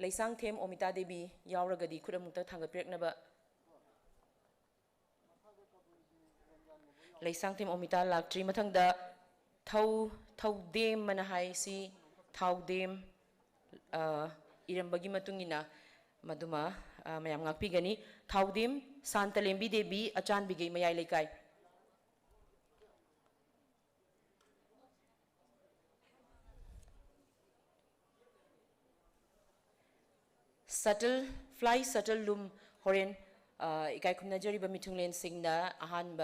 Laisang Them Omita Devi Yauragadi Kudamukta Thangapirnaba Laisang Them Omita Laktri Matangda Thau Dem Manahai Si Thau Dem Irambagi Matungina Maduma Mayam Ngakpigani Thau Dem Santalembi Devi Achan Bigay Mayay Lekay Subtle Fly Subtle Loom Horen Ikai Kumnajari Mitunglen Singna Ahan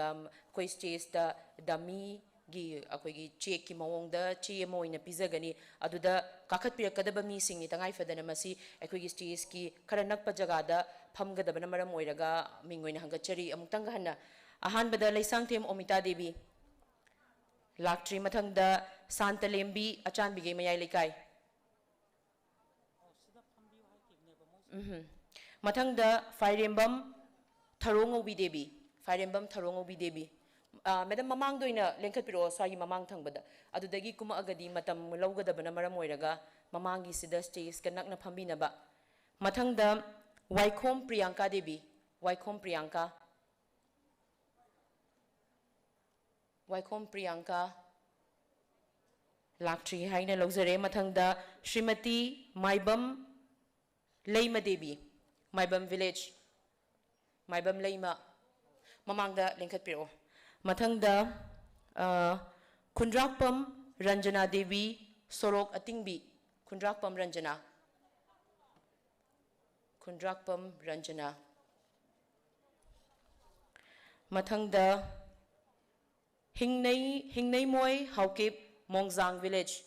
Quest Chase the Dami Gi Akogi Check Mong the Chiemo in a Pizzagani Aduda Kakat Pirakadaba missing it Tangai Fadanamasi Equigis Cheski Karanak Pajagada Pamga the Banamara Moiraga Mingo in Hangachari Amutangana Ahan Bada Laisang Them Omita Devi Laktri Matanga Santa Lembi Achan Bigay Mayay Lekay Matangda Firembam Tarongo Bidebi Firembam Tarongo Bidebi Madam Mamang doina Lenkat Piro Swagi Mamang Tangbada Adudagi Kuma Agadi Matam Loga Banamara Moiraga Mamangi Sida Stays Kanak na Pambinaba Matangda Waikom Priyanka Debi Waikom Priyanka Waikom Priyanka Laktri Haina Lozare Matangda Srimati Maibam Leima Devi Maibam Village Maibam Leima Mamangda Lenkat Piro Matangda Kundrakpam Ranjana Devi Sorok Atingbi Kundrakpam Ranjana Kundrakpam Ranjana Matangda Hingnei Moy Haukip Mongzang Village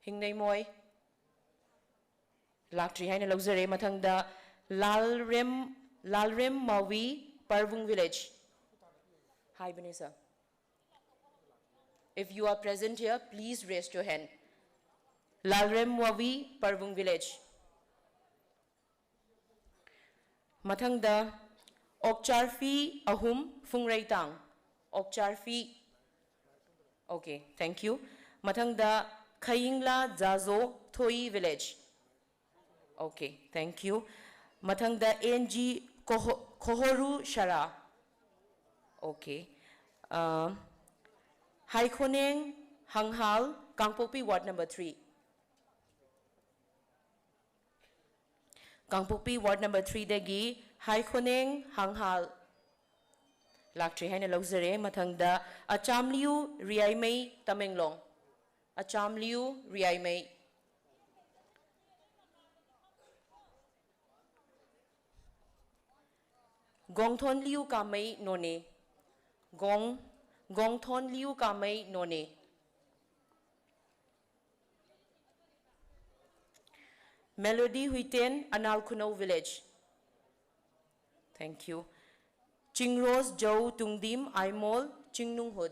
Hingnei Moy Laktri Haina Luxury Matangda Lalrem Mawi Parvung Village. Hi Vanessa. If you are present here, please raise your hand. Lalrem Mawi Parvung Village. Matangda Okcharfi Ahum Fungreitang. Okcharfi. Okay, thank you. Matangda Kayingla Zazo Thoi Village. Okay, thank you. Matangda NG Kohoru Shara. Okay. Haikoneng Hanghal Kangpopi Ward number 3. Kangpopi Ward number 3 dagi Haikoneng Hanghal Laktri Haina Luxury Matangda Achamliu Riaimei Tamenglong. Achamliu Riaimei Gongthon Liu Kamei None. Gongthon Liu Kamei None. Melody Huiten Anal Kuno Village. Thank you. Chingrose Joe Tungdim Aimol Chingnung Hood.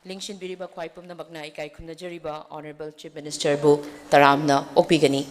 Lingshin Biriba Kwaipum Namakna Ikai Kumnajariba, Honorable Chief Minister Bu Taramna Opigani.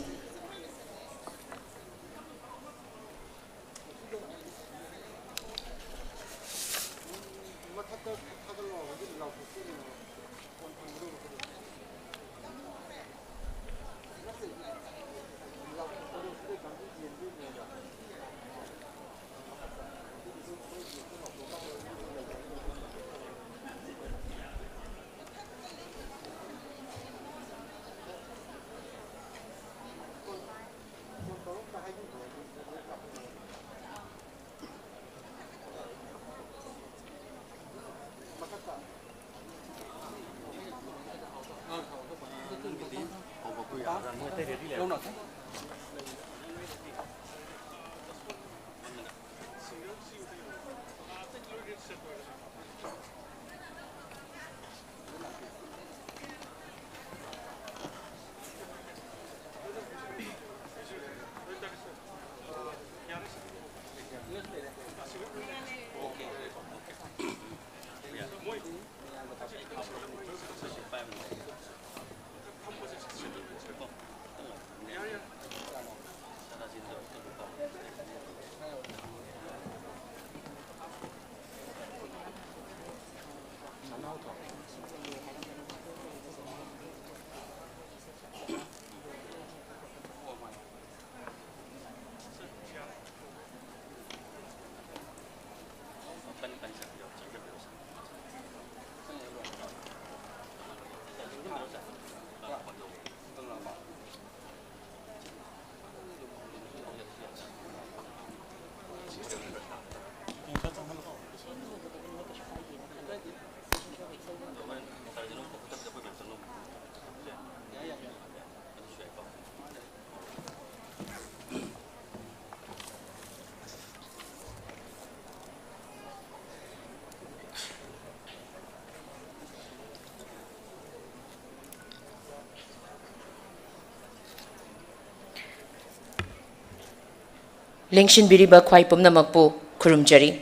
Lingshin Biriba Kwaipum Namakpu Kurumjari.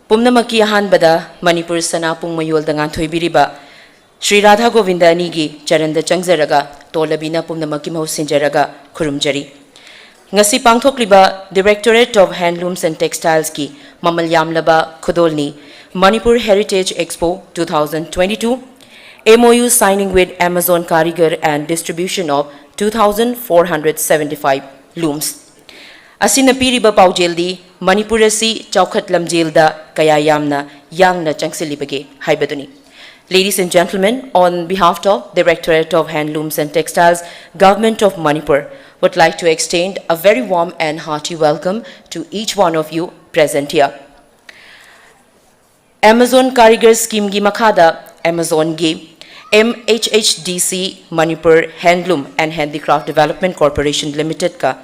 Pumnamaki Ahanbada, Manipur Sanapung Mayol Danganthoi Biriba, Sri Radha Govinda Anigi, Charanda Changzaraga, Tolabina Pumnamaki Mausinjaraga, Kurumjari. Ngasi Pangthokliba, Directorate of Handlooms and Textiles Ki, Mamalyam Laba Khodolni, Manipur Heritage EXPO 2022, MoU signing with Amazon Karigar and distribution of 2,475 looms. Asina piriba paujeldi Manipur asi chaukat lamjelda kaya yamna yangna changsilibage haibaduni. Ladies and gentlemen, on behalf of Directorate of Handlooms and Textiles, Government of Manipur, would like to extend a very warm and hearty welcome to each one of you present here. Amazon Karigar Scheme gi makhada Amazon gi MHHDC Manipur Handloom and Handicraft Development Corporation Limited ka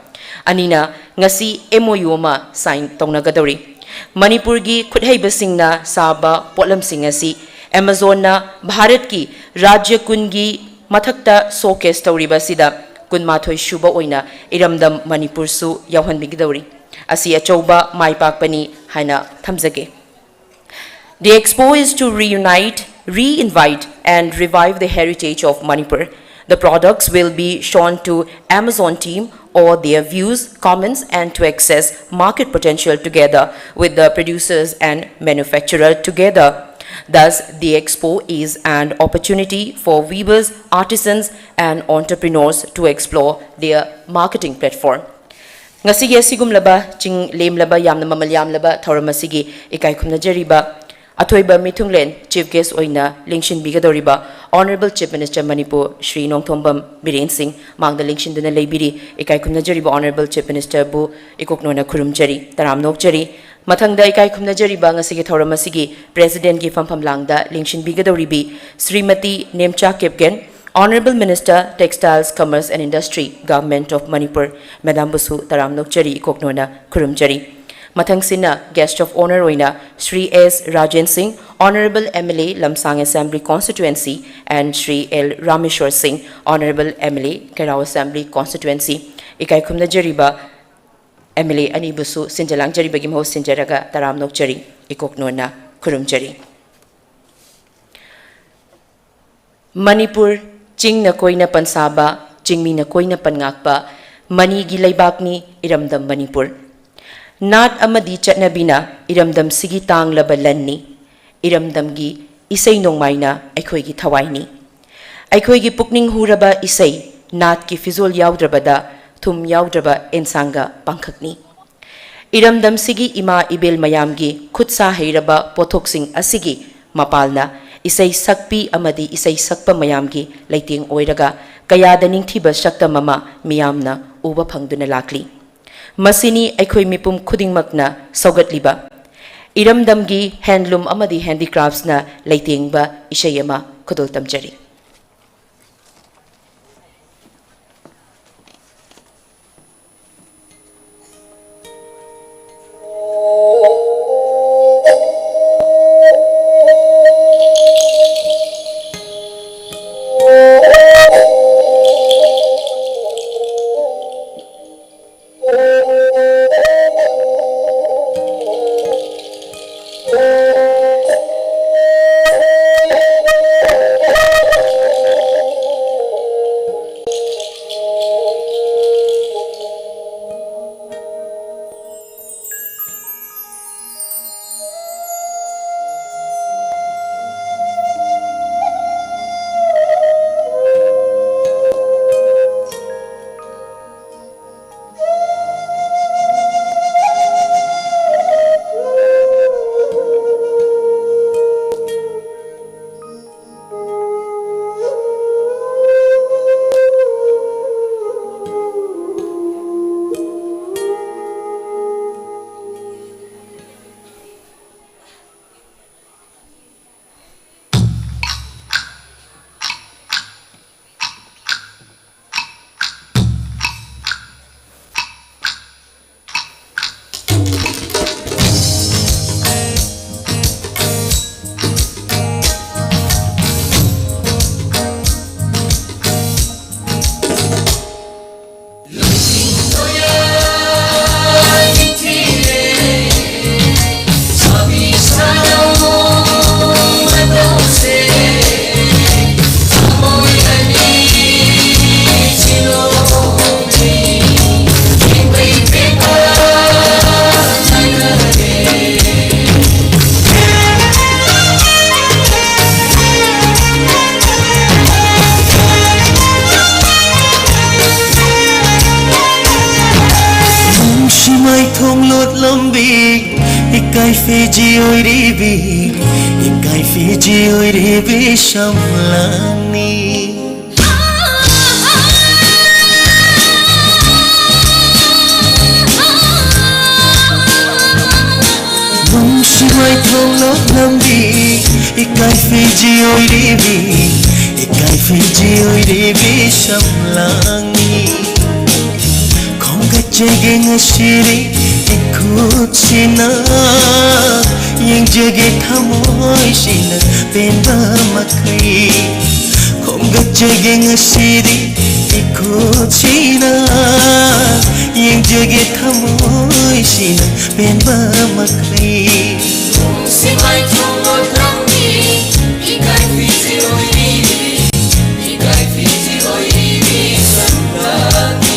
Anina ngasi MoU ma sign tongnagadori. Manipur gi khuthaibasingna saba potlamsing asi Amazon na Bharat ki Rajya kungi mathakta showcase tawriba sida kunmathoi shuba oina iramdam Manipur su yawhanbigidori. Asi achauba maipakpani haina thamjage. The expo is to reunite, re-invite and revive the heritage of Manipur. The products will be shown to Amazon team or their views, comments and to access market potential together with the producers and manufacturer together. Thus, the expo is an opportunity for weavers, artisans and entrepreneurs to explore their marketing platform. Ngasigi asigumlaba ching lemlaba yamna mamalyamlaba thauramasigi ikaikhumnajariba Atoiba Mithunglen, Chief Guest Oina, Lingshin Bigadoriba, Honorable Chief Minister Manipur, Shri Nongthombam Biren Singh, Mang the Lingshin Duna Lebiri, Ikaikumnajariba, Honorable Chief Minister Bu, Ikoknona Kurumjari, Taram Nokjari, Mathangda Ikaikumnajariba, Ngasigi Thoramasigi, President Gifam Pamlangda, Lingshin Bigadoribi, Srimati Nemcha Kipgen, Honorable Minister, Textiles, Commerce and Industry, Government of Manipur, Madam Busu, Taram Nokjari, Ikoknona Kurumjari. Mathangsina, Guest of Honor Oina, Sri S. Rajan Singh, Honorable MLA, Lamsang Assembly Constituency, and Sri L. Rameshwar Singh, Honorable MLA, Kerao Assembly Constituency. Ikaikumna Jariba, MLA Anibusu, Sinjalang Jaribagim Ho Sinjaraga, Taram Nokjari, Ikoknona, Kurumjari. Manipur chingna koina pansaba chingmina koina pangakpa mani gi leibakni iramdam Manipur nat amadi chatnabina iramdam sigi tanglaba lanni iramdam gi isai nongmaina aikhoi gi thawaini aikhoi gi pukning huraba isai nat ki fizol yaudrabada thum yaudraba ensanga pangkhakni iramdam sigi ima ibel mayam gi khutsa heiraba pothoksing asigi mapalna isai sakpi amadi isai sakpa mayam gi leiting oiraga kayada ningthiba shakta mama miyamna uba phangduna lakli masini aikhoi mipum khudingmakna saugatliba iramdam gi handloom amadi handicrafts na leitingba isayama khudol tamjari Fiji oiribi, ikai Fiji oiribi shamlani. Shimai thong nok nambi, ikai Fiji oiribi, ikai Fiji oiribi shamlani. Konga jegeng ashiri. Kutsina yang jage thamoy sina penba makai khomga jage ngasiri kutsina yang jage thamoy sina penba makai simai thongo thambi ikai Fiji oiribi ikai Fiji oiribi samrani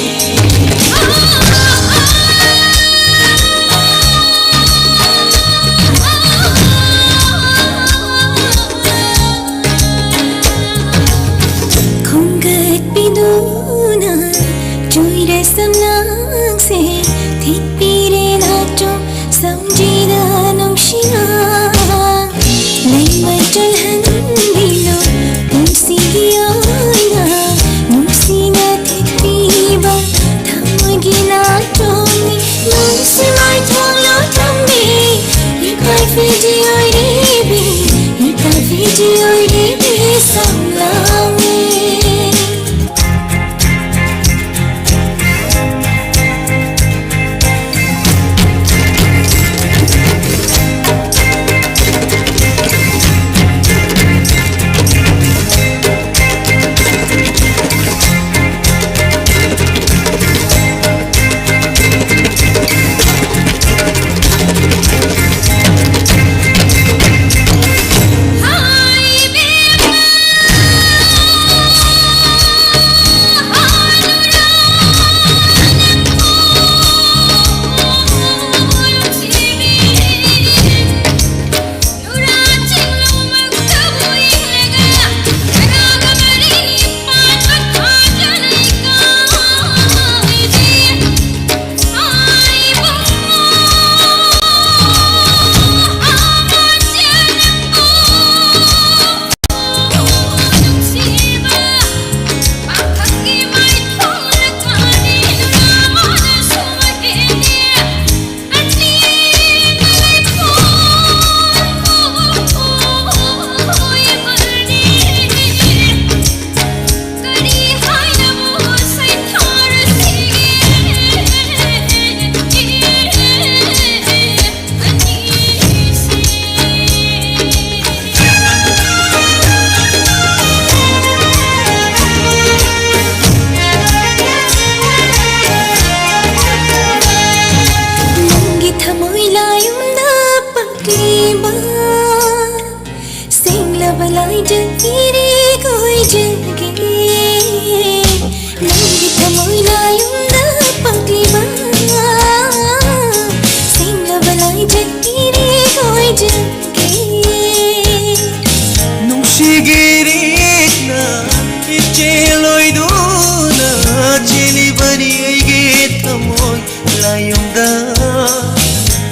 thamoy layongda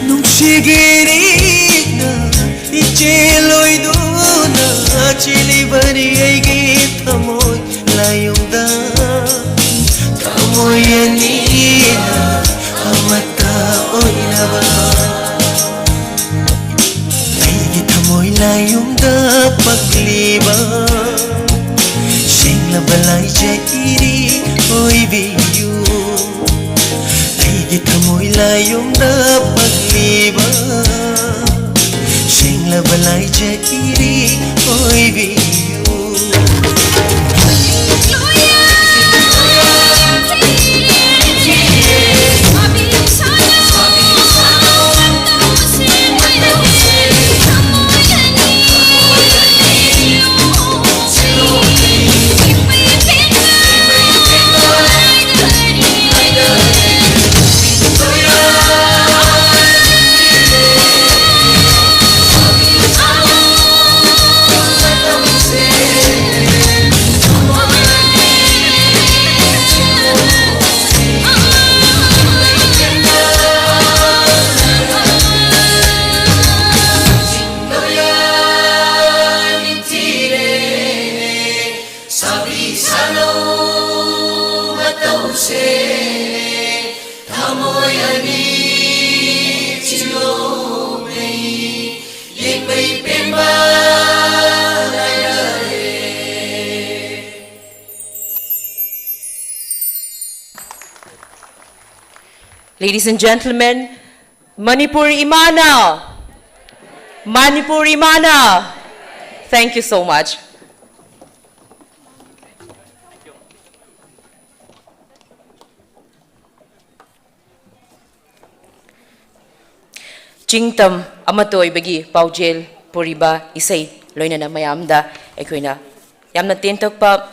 nungsigirigna icheloiduna chilibari aigi thamoy layongda thamoy anina amata oinaba aigi thamoy layongda pakliba Shengla balai jairi oi biyu Aigi thamoy layongda pakliba Shengla balai jairi oi biyu Ladies and gentlemen, Manipur Imana! Manipur Imana! Thank you so much. Jingtam amatoi bagi paujel puriba isay loinana mayamda ekoina yamna tentak pa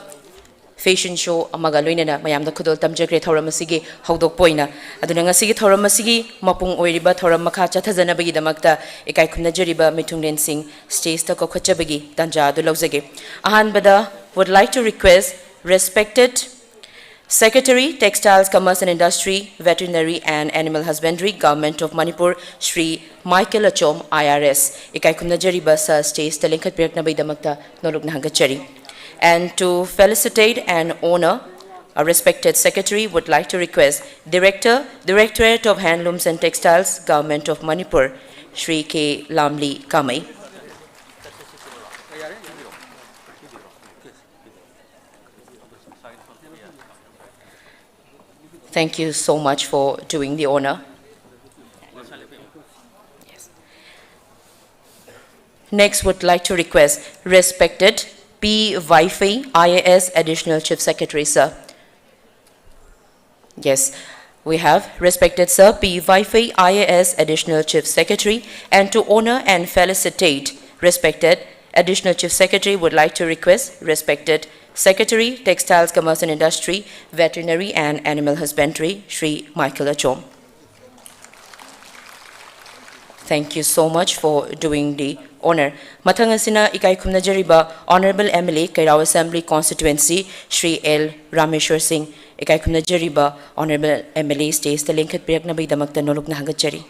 fashion show amaga loinana mayamda khudol tamjagre thoram asigi hawdok poina aduna ngasigi thoram asigi mapung oiriba thoram makha chathajana bagi damakta ekai khumna jariba mitunglen sing stage ta ko khachabagi tanja adu lawjage ahan bada would like to request respected Secretary, Textiles, Commerce and Industry, Veterinary and Animal Husbandry, Government of Manipur, Shri Michael Achom, IRS. Ikai kumna jariba sa stage talinkat pirak na bay damakta nolog na hangachari. And to felicitate and honor our respected Secretary, would like to request Directorate of Handlooms and Textiles, Government of Manipur, Shri K. Lamli Kamai. Thank you so much for doing the honor. Yes. Next, would like to request respected P. Waifi, IAS Additional Chief Secretary, sir. Yes, we have respected Sir P. Waifi, IAS Additional Chief Secretary, and to honor and felicitate respected Additional Chief Secretary, would like to request respected Secretary, Textiles, Commerce and Industry, Veterinary and Animal Husbandry, Shri Michael Achom. Thank you so much for doing the honor. Mathangasina ikai khumna jariba Honorable MLA Kairao Assembly Constituency, Shri L. Rameshwar Singh. Ikai khumna jariba Honorable MLA stays the link at Pirak na bay damakta nolok na hangachari.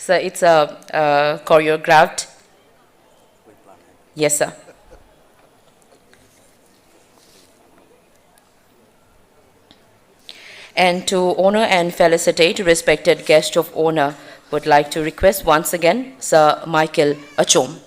So it's a choreographed. Yes, sir. And to honor and felicitate respected guest of honor, would like to request once again Sir Michael Achom.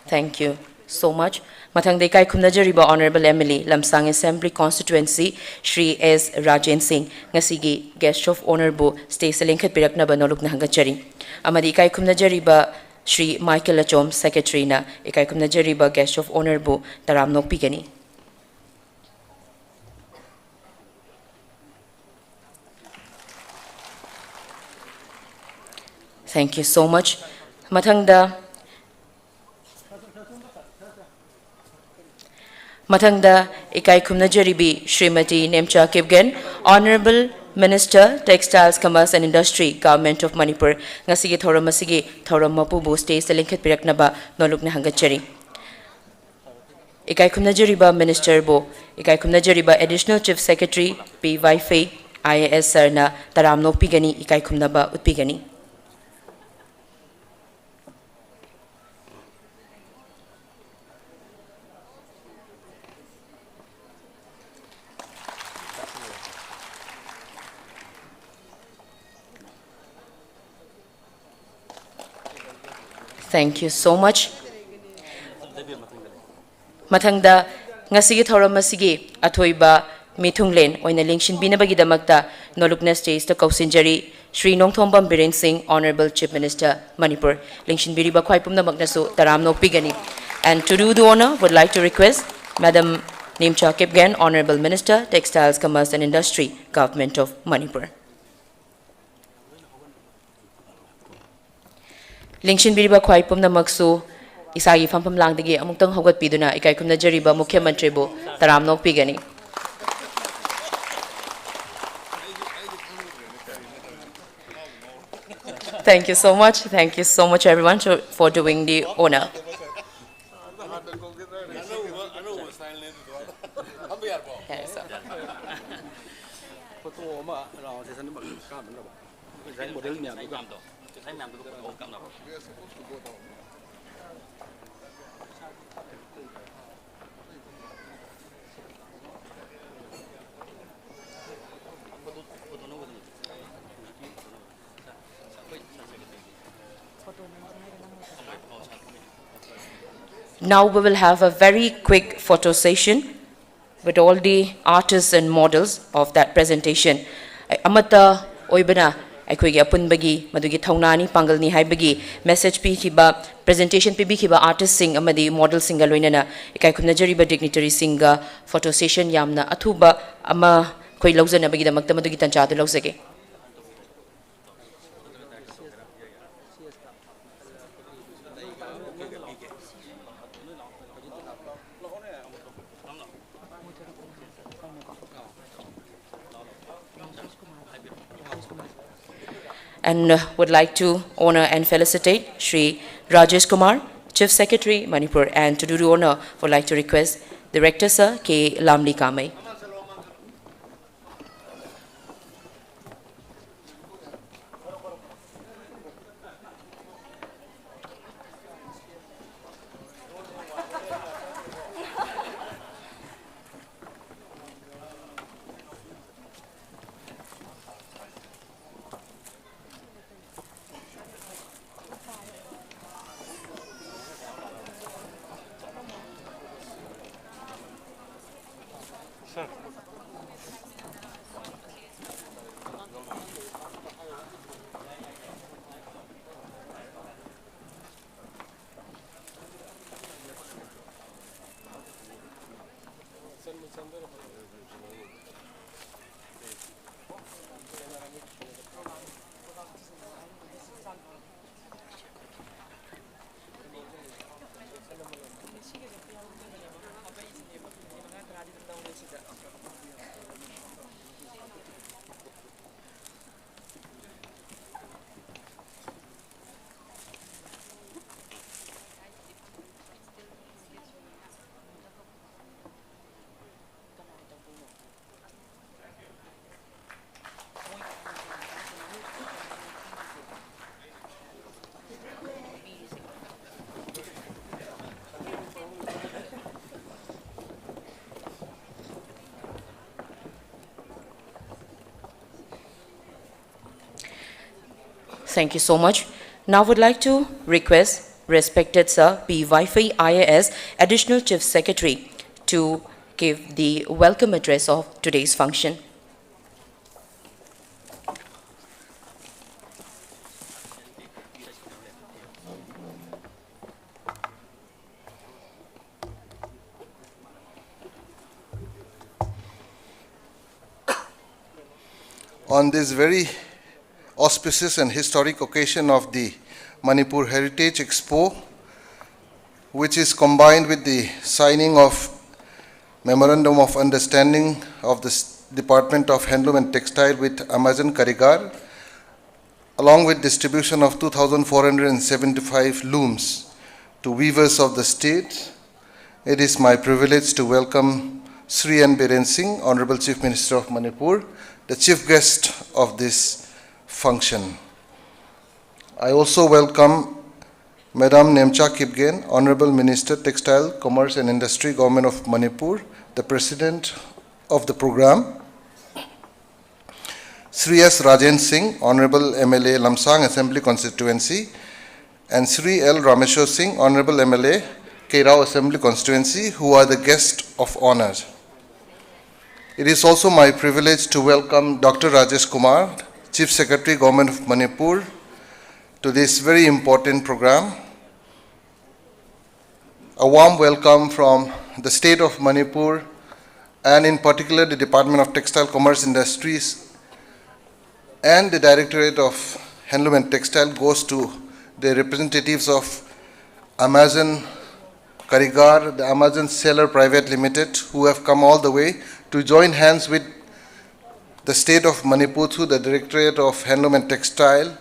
Thank you so much. Mathang dekai khumna jariba Honorable MLA Lamsang Assembly Constituency Shri S. Rajen Singh ngasigi guest of honor bu stay selengkhat pirakna ba nolok na hangachari. Amadi ikai khumna jariba Shri Michael Achom Secretary na ikai khumna jariba guest of honor bu taram nok pigani. Thank you so much. Mathangda ikai khumna jaribi Srimati Nemcha Kipgen, Honorable Minister, Textiles, Commerce and Industry, Government of Manipur, ngasigi thoram asigi thoram mapubu stage lingkhet piraknaba nolukna hangachari. Ikai khumnajariba Minister bo, ikai khumnajariba Additional Chief Secretary P. Waife, IAS Sarna, taram nokpigani, ikai khumnaba utpigani. Thank you so much. Mathangda ngasigi thoram asigi athoiba mithunglen oina lingshin binabagi damakta nolukna stage to kausinjari Shri Nongthombam Biren Singh, Honorable Chief Minister, Manipur. Lingshin biriba khwaipumna magnasu taram nokpigani. And to do the honor, would like to request Madam Nimcha Kipgen, Honorable Minister, Textiles, Commerce and Industry, Government of Manipur. Lingshin biriba khwaipumna maksu isagi fampam langdagi amuktang hogat piduna ikai kumna jariba Mukhya Mantri bo taram nokpigani. Thank you so much. Thank you so much, everyone, for doing the honor. Yes, sir. Now we will have a very quick photo session with all the artists and models of that presentation. Amata oibana aikoigi apunbagi madugi thaunani pangalni haibagi message pi khiba presentation pi bi khiba artist sing amadi model singa loinana ikai khumna jariba dignitary singa photo session yamna athuba ama koi laujana bagi damakta madugi tancha du laujage. And would like to honor and felicitate Shri Rajesh Kumar, Chief Secretary, Manipur, and to do the honor, would like to request Director Sir K. Lamli Kamai. Thank you so much. Now would like to request respected Sir P. Waife IAS, Additional Chief Secretary, to give the welcome address of today's function. On this very auspicious and historic occasion of the Manipur Heritage EXPO, which is combined with the signing of Memorandum of Understanding of the Department of Handloom and Textile with Amazon Karigar, along with distribution of 2,475 looms to weavers of the state. It is my privilege to welcome Sri N. Biren Singh, Honorable Chief Minister of Manipur, the chief guest of this function. I also welcome Madam Nemcha Kipgen, Honorable Minister, Textile, Commerce and Industry, Government of Manipur, the President of the program. Sri S. Rajen Singh, Honorable MLA, Lamsang Assembly Constituency, and Sri L. Rameshwar Singh, Honorable MLA, Keirao Assembly Constituency, who are the guests of honor. It is also my privilege to welcome Dr. Rajesh Kumar, Chief Secretary, Government of Manipur, to this very important program. A warm welcome from the state of Manipur, and in particular the Department of Textile, Commerce, Industries, and the Directorate of Handloom and Textile goes to the representatives of Amazon Karigar, the Amazon Seller Private Limited, who have come all the way to join hands with the state of Manipur through the Directorate of Handloom and Textile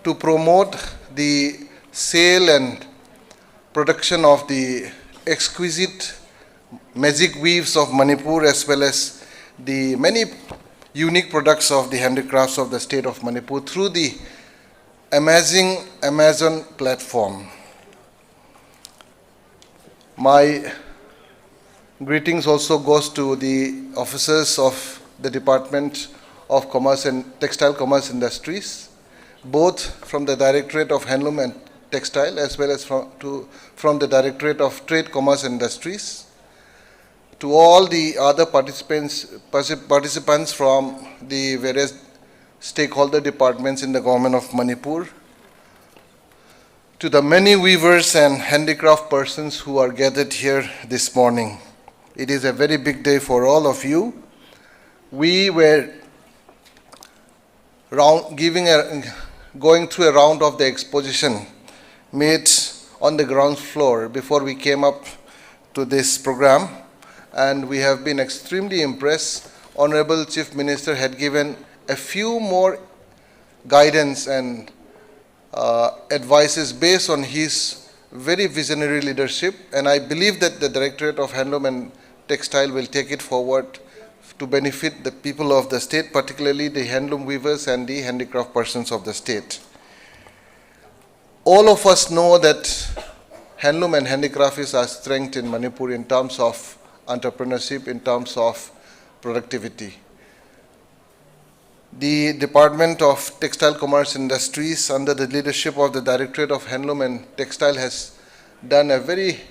to promote the sale and production of the exquisite magic weaves of Manipur, as well as the many unique products of the handicrafts of the state of Manipur through the amazing Amazon platform. My greetings also goes to the officers of the Department of Commerce and Textile Commerce Industries, both from the Directorate of Handloom and Textile as well as from the Directorate of Trade, Commerce and Industries, to all the other participants from the various stakeholder departments in the government of Manipur, to the many weavers and handicraft persons who are gathered here this morning. It is a very big day for all of you. We were going through a round of the exposition made on the ground floor before we came up to this program, and we have been extremely impressed. Honorable Chief Minister had given a few more guidance and advices based on his very visionary leadership, and I believe that the Directorate of Handloom and Textile will take it forward to benefit the people of the state, particularly the handloom weavers and the handicraft persons of the state. All of us know that handloom and handicraft is our strength in Manipur in terms of entrepreneurship, in terms of productivity. The Department of Textile Commerce Industries, under the leadership of the Directorate of Handloom and Textile, has done a very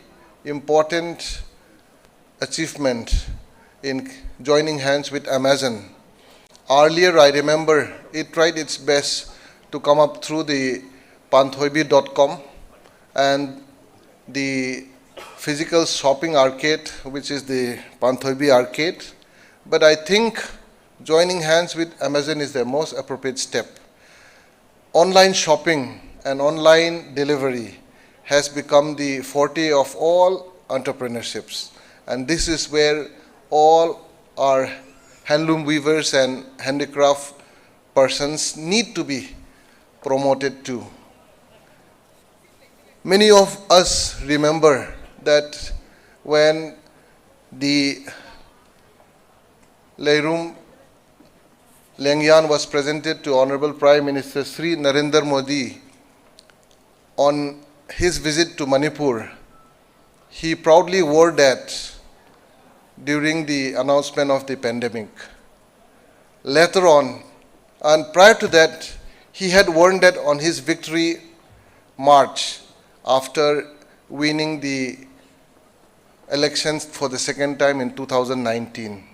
important achievement in joining hands with Amazon. Earlier, I remember it tried its best to come up through the panthoibi.com and the physical shopping arcade, which is the Panthoibi arcade. But I think joining hands with Amazon is the most appropriate step. Online shopping and online delivery has become the forte of all entrepreneurships. And this is where all our handloom weavers and handicraft persons need to be promoted to. Many of us remember that when the Leirum Lengyan was presented to Honorable Prime Minister Sri Narendra Modi on his visit to Manipur, he proudly wore that during the announcement of the pandemic. Later on, and prior to that, he had worn that on his victory march after winning the elections for the second time in 2019.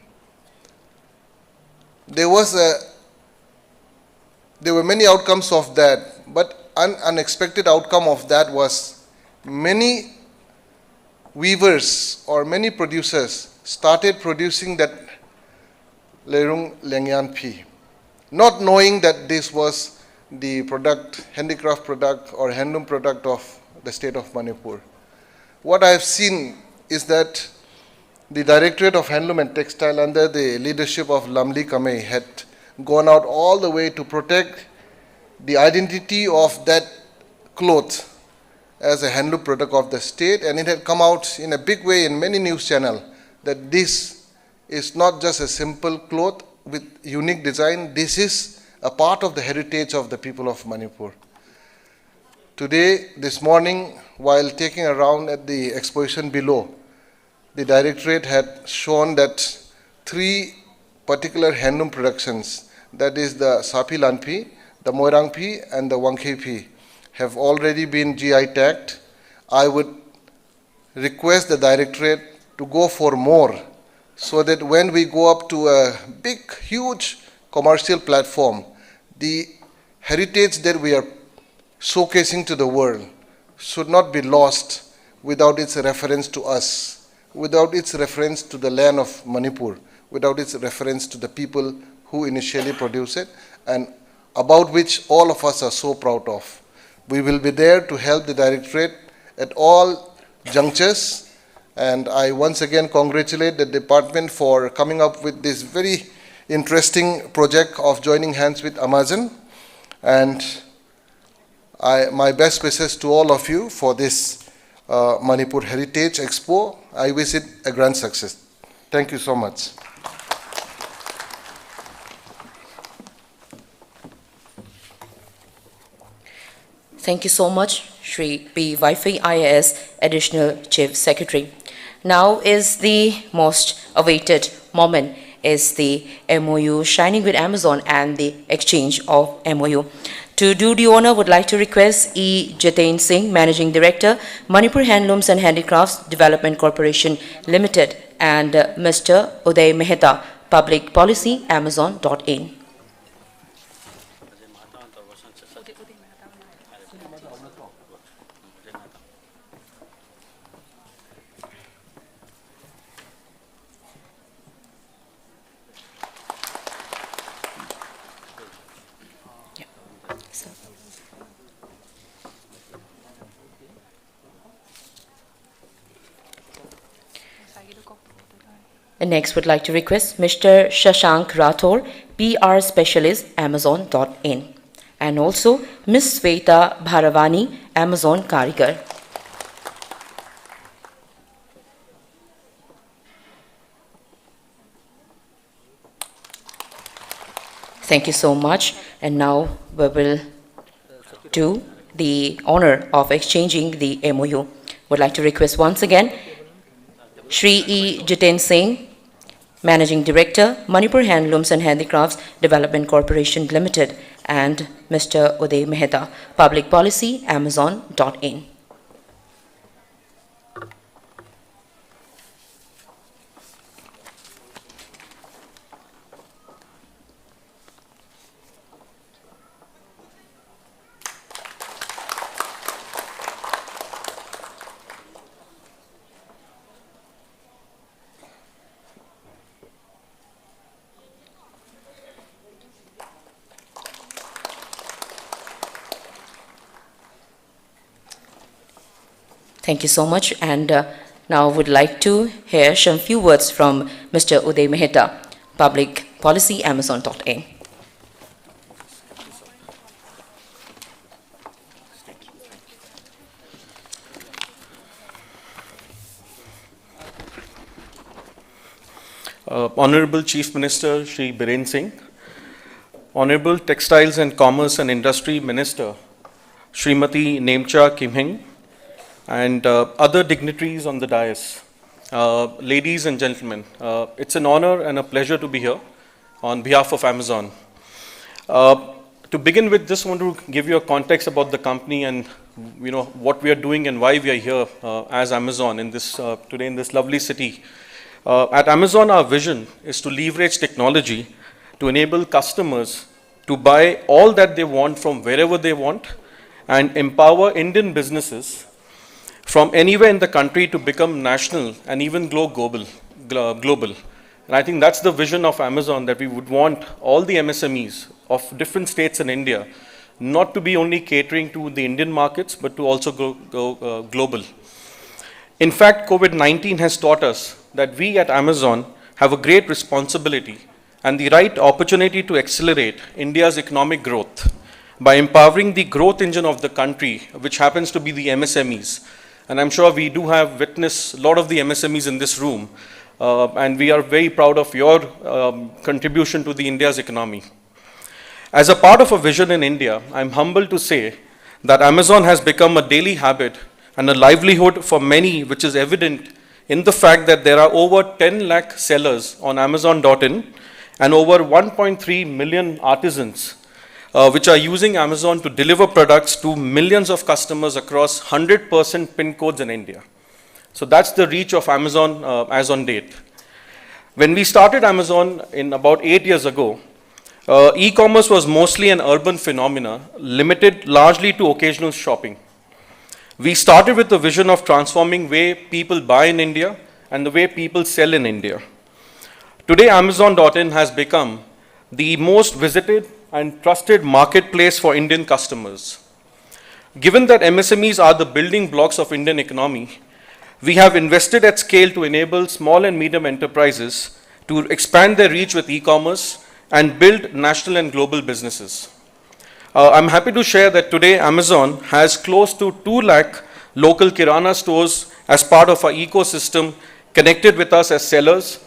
There were many outcomes of that, but an unexpected outcome of that was many weavers or many producers started producing that Lerung Lengyan P, not knowing that this was the product, handicraft product or handloom product of the state of Manipur. What I have seen is that the Directorate of Handloom and Textile under the leadership of Lamli Kamei had gone out all the way to protect the identity of that cloth as a handloom product of the state, and it had come out in a big way in many news channels that this is not just a simple cloth with unique design, this is a part of the heritage of the people of Manipur. Today, this morning, while taking a round at the exposition below, the Directorate had shown that 3 particular handloom productions, that is the Sapi Lanpi, the Moirangpi and the Wangkeipi, have already been GI tagged. I would request the Directorate to go for more so that when we go up to a big, huge commercial platform, the heritage that we are showcasing to the world should not be lost without its reference to us, without its reference to the land of Manipur, without its reference to the people who initially produced it and about which all of us are so proud of. We will be there to help the Directorate at all junctures, and I once again congratulate the department for coming up with this very interesting project of joining hands with Amazon, and my best wishes to all of you for this Manipur Heritage Expo. I wish it a grand success. Thank you so much. Thank you so much, Shri P. Waifi, IAS Additional Chief Secretary. Now is the most awaited moment, is the MoU signing with Amazon and the exchange of MoU. To do the honor, would like to request E. Jitain Singh, Managing Director, Manipur Handlooms and Handicrafts Development Corporation Limited, and Mr. Uday Mehta, Public Policy, Amazon.in. And next, would like to request Mr. Shashank Rathore, PR Specialist, Amazon.in. And also Ms. Sveta Bharavani, Amazon Karigar. Thank you so much. And now we will do the honor of exchanging the MoU. Would like to request once again Shri E. Jitain Singh, Managing Director, Manipur Handlooms and Handicrafts Development Corporation Limited, and Mr. Uday Mehta, Public Policy, Amazon.in. Thank you so much, and now I would like to hear some few words from Mr. Uday Mehta, Public Policy, Amazon.in. Honorable Chief Minister Shri Biren Singh, Honorable Textiles and Commerce and Industry Minister Srimati Nemcha Kimhing, and other dignitaries on the dais, ladies and gentlemen, it's an honor and a pleasure to be here on behalf of Amazon. To begin with, just want to give you a context about the company and what we are doing and why we are here as Amazon in this today in this lovely city. At Amazon, our vision is to leverage technology to enable customers to buy all that they want from wherever they want and empower Indian businesses from anywhere in the country to become national and even go global. And I think that's the vision of Amazon, that we would want all the MSMEs of different states in India not to be only catering to the Indian markets, but to also go global. In fact, COVID-19 has taught us that we at Amazon have a great responsibility and the right opportunity to accelerate India's economic growth by empowering the growth engine of the country, which happens to be the MSMEs. And I'm sure we do have witnessed a lot of the MSMEs in this room, and we are very proud of your contribution to the India's economy. As a part of a vision in India, I'm humbled to say that Amazon has become a daily habit and a livelihood for many, which is evident in the fact that there are over 10 lakh sellers on Amazon.in and over 1.3 million artisans which are using Amazon to deliver products to millions of customers across 100% PIN codes in India. So that's the reach of Amazon as on date. When we started Amazon in about 8 years ago, e-commerce was mostly an urban phenomena, limited largely to occasional shopping. We started with the vision of transforming the way people buy in India and the way people sell in India. Today, Amazon.in has become the most visited and trusted marketplace for Indian customers. Given that MSMEs are the building blocks of Indian economy, we have invested at scale to enable small and medium enterprises to expand their reach with e-commerce and build national and global businesses. I'm happy to share that today Amazon has close to 2 lakh local Kirana stores as part of our ecosystem, connected with us as sellers,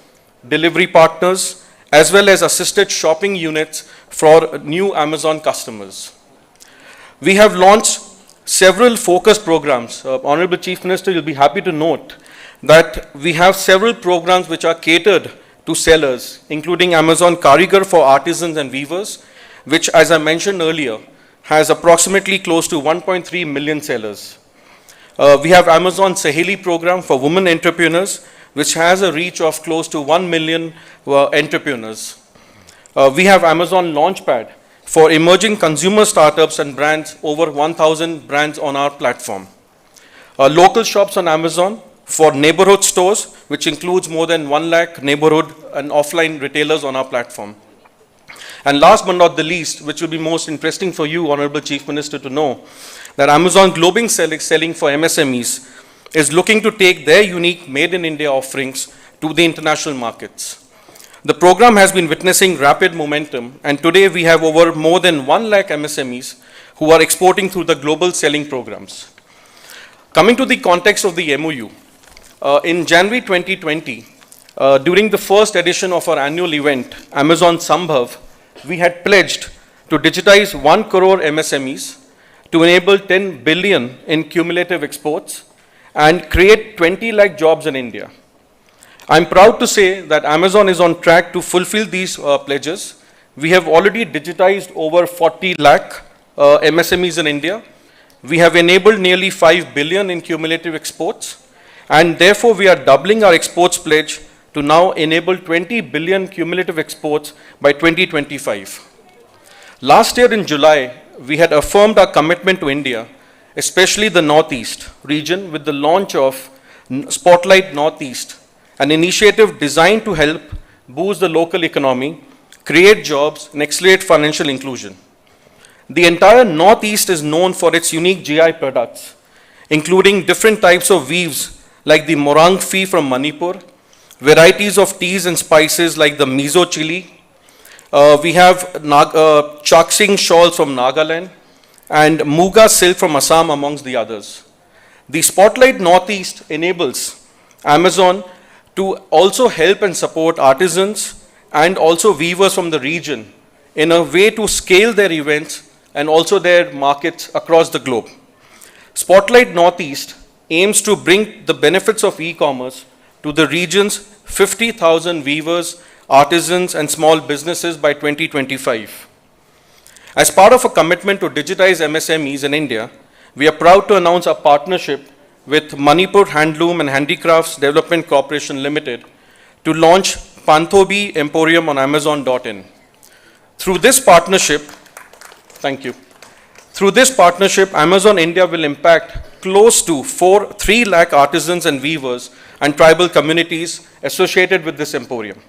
delivery partners, as well as assisted shopping units for new Amazon customers. We have launched several focus programs. Honorable Chief Minister, you'll be happy to note that we have several programs which are catered to sellers, including Amazon Karigar for artisans and weavers, which, as I mentioned earlier, has approximately close to 1.3 million sellers. We have Amazon Saheli program for women entrepreneurs, which has a reach of close to 1 million entrepreneurs. We have Amazon Launchpad for emerging consumer startups and brands, over 1,000 brands on our platform. Local shops on Amazon for neighborhood stores, which includes more than 1 lakh neighborhood and offline retailers on our platform. And last but not the least, which will be most interesting for you, Honorable Chief Minister, to know, that Amazon Global Selling for MSMEs is looking to take their unique Made in India offerings to the international markets. The program has been witnessing rapid momentum, and today we have over more than 1 lakh MSMEs who are exporting through the global selling programs. Coming to the context of the MoU, in January 2020, during the first edition of our annual event, Amazon Sambhav, we had pledged to digitize 1 crore MSMEs to enable 10 billion in cumulative exports and create 20 lakh jobs in India. I'm proud to say that Amazon is on track to fulfill these pledges. We have already digitized over 40 lakh MSMEs in India. We have enabled nearly 5 billion in cumulative exports, and therefore we are doubling our exports pledge to now enable 20 billion cumulative exports by 2025. Last year in July, we had affirmed our commitment to India, especially the Northeast region, with the launch of Spotlight Northeast, an initiative designed to help boost the local economy, create jobs, and accelerate financial inclusion. The entire Northeast is known for its unique GI products, including different types of weaves like the Morang Fee from Manipur, varieties of teas and spices like the miso chili. We have Chaksing shawls from Nagaland and Muga silk from Assam, amongst the others. The Spotlight Northeast enables Amazon to also help and support artisans and also weavers from the region in a way to scale their events and also their markets across the globe. Spotlight Northeast aims to bring the benefits of e-commerce to the region's 50,000 weavers, artisans, and small businesses by 2025. As part of a commitment to digitize MSMEs in India, we are proud to announce a partnership with Manipur Handloom and Handicrafts Development Corporation Limited to launch Panthobi Emporium on Amazon.in. Through this partnership, Amazon India will impact close to 3 lakh artisans and weavers and tribal communities associated with this emporium.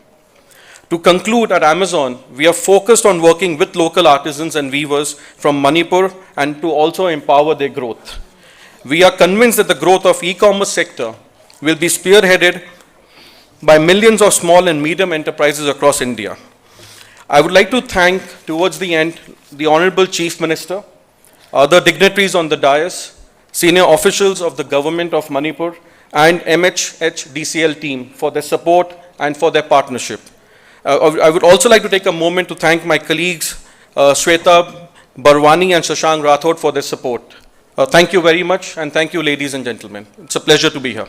To conclude, at Amazon, we are focused on working with local artisans and weavers from Manipur and to also empower their growth. We are convinced that the growth of e-commerce sector will be spearheaded by millions of small and medium enterprises across India. I would like to thank, towards the end, the Honorable Chief Minister, other dignitaries on the dais, senior officials of the Government of Manipur, and MHHDCL team for their support and for their partnership. I would also like to take a moment to thank my colleagues, Shweta Barwani and Shashank Rathod, for their support. Thank you very much, and thank you, ladies and gentlemen. It's a pleasure to be here.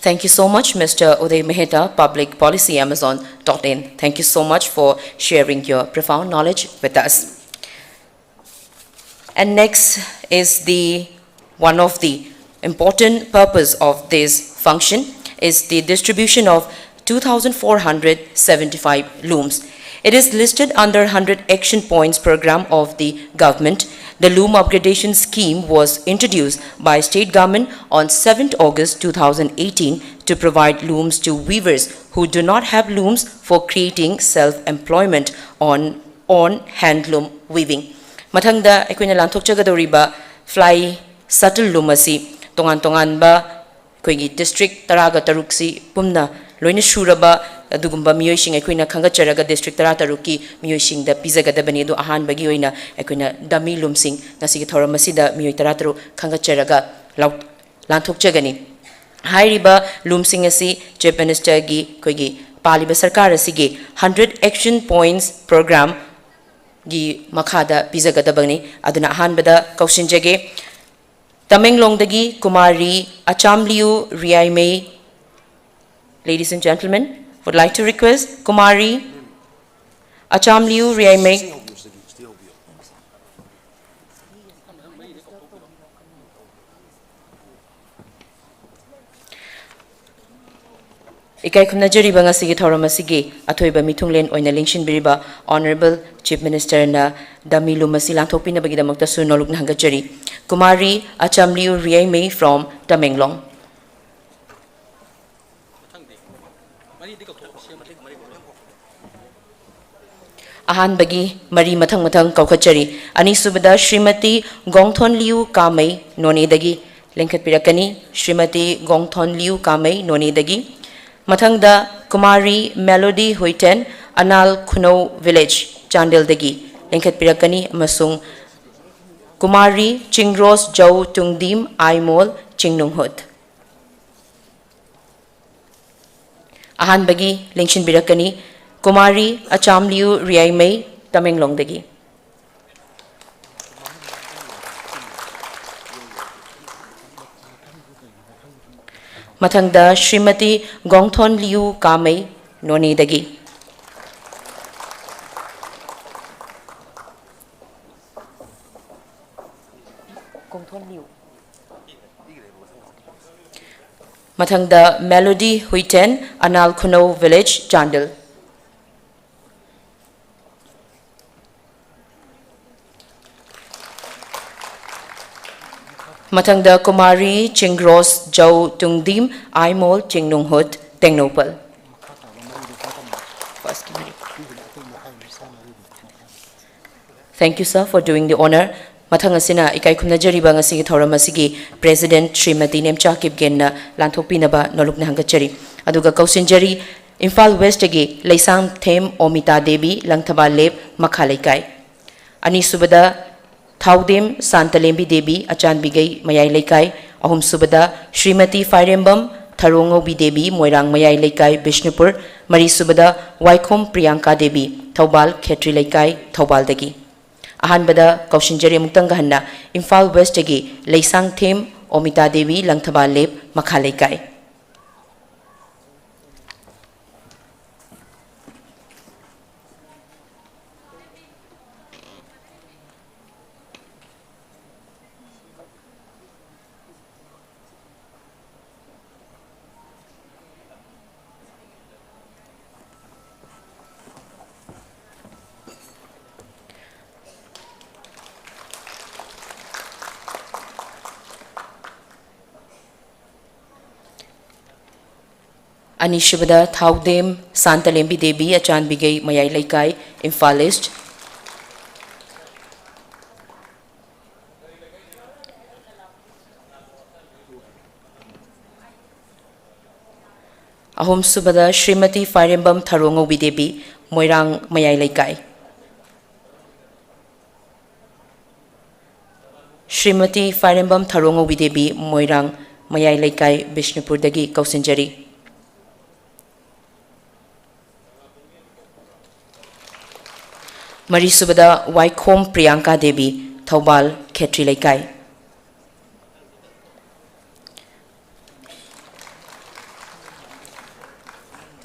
Thank you so much, Mr. Uday Mehta, Public Policy Amazon.in. Thank you so much for sharing your profound knowledge with us. And next is one of the important purpose of this function is the distribution of 2,475 looms. It is listed under 100 Action Points program of the government. The loom upgradation scheme was introduced by state government on 7th August 2018 to provide looms to weavers who do not have looms for creating self-employment on handloom weaving. Mathangda aikoina lanthokchagadoriba fly subtle loom asi tongan ba koigi district taraga taruksi pumna loina shuraba adugumba miyoising aikoina khangacharaga district tara taruki miyoising da pizagadabani do ahan bagi oina aikoina dummy loomsing nasi gi thoramasida miyoi tara taru khangacharaga lanthokchagani hairiba loomsing asi chief minister gi koigi paliba sarkar asi gi 100 action points program gi makhada pizagadabani aduna ahan bada kausinjage Tamenglongdagi Kumari Achamliu Riaimei. Ladies and gentlemen, would like to request Kumari Achamliu Riaimei. Ikai khumnajari banga sigi thoramasigi athoiba mithunglen oina lingshin biriba Honorable Chief Minister na Damilu Masilang Thopina Bagidamokta Sunoluk Nangachari Kumari Achamliu Riaimei from Tamenglong. Ahan bagi mari matang kaukachari ani subada Srimati Gongthon Liu Kamei Noni dagi lengkat pirakani Srimati Gongthon Liu Kamei Noni dagi Mathangda Kumari Melody Huiten Anal Kuno Village Chandel dagi lengkat pirakani masung Kumari Chingros Jau Tungdim Aimol Chingnunghut. Ahan bagi lengshin birakani Kumari Achamliu Riaimei Tamenglong dagi. Mathangda Srimati Gongthon Liu Kamei Noni dagi. Mathangda Melody Huiten Anal Kuno Village Chandel. Mathangda Kumari Chingros Jau Tungdim Aimol Chingnunghut Tengnopal. Thank you, sir, for doing the honor. Mathangasina ikai khumnajari ba ngasi thoramasigi President Srimati Nemcha Kipgenna lanthopinaba nolukna hangachari aduga kausinjari Imphal West agi Leisang Them Omita Devi Langthaba Lep Makhalaikai ani subada Thaudem Santalembi Devi Achanbigai Mayai Laikai ahum subada Srimati Fairembam Tharongobi Devi Moirang Mayai Laikai Bishnupur mari subada Waikhom Priyanka Devi Thobal Khetri Laikai Thobal dagi Ahanbada Kaushinjari Muktangahanna Imphal West agi Leisang Them Omita Devi Langthaba Lep Makhalaikai. Anishubada Thaudem Santalembi Devi Achanbigai Mayai Laikai Imphal East. Ahom subada Srimati Fairembam Tharongo Videbi, Moirang Mayai Laikai. Srimati Fairembam Tharongo Videbi, Moirang Mayai Laikai, Bishnupur Dagi, Kausinjari. Mari subada Waikhom Priyanka Devi, Thaubal, Khetri Laikai.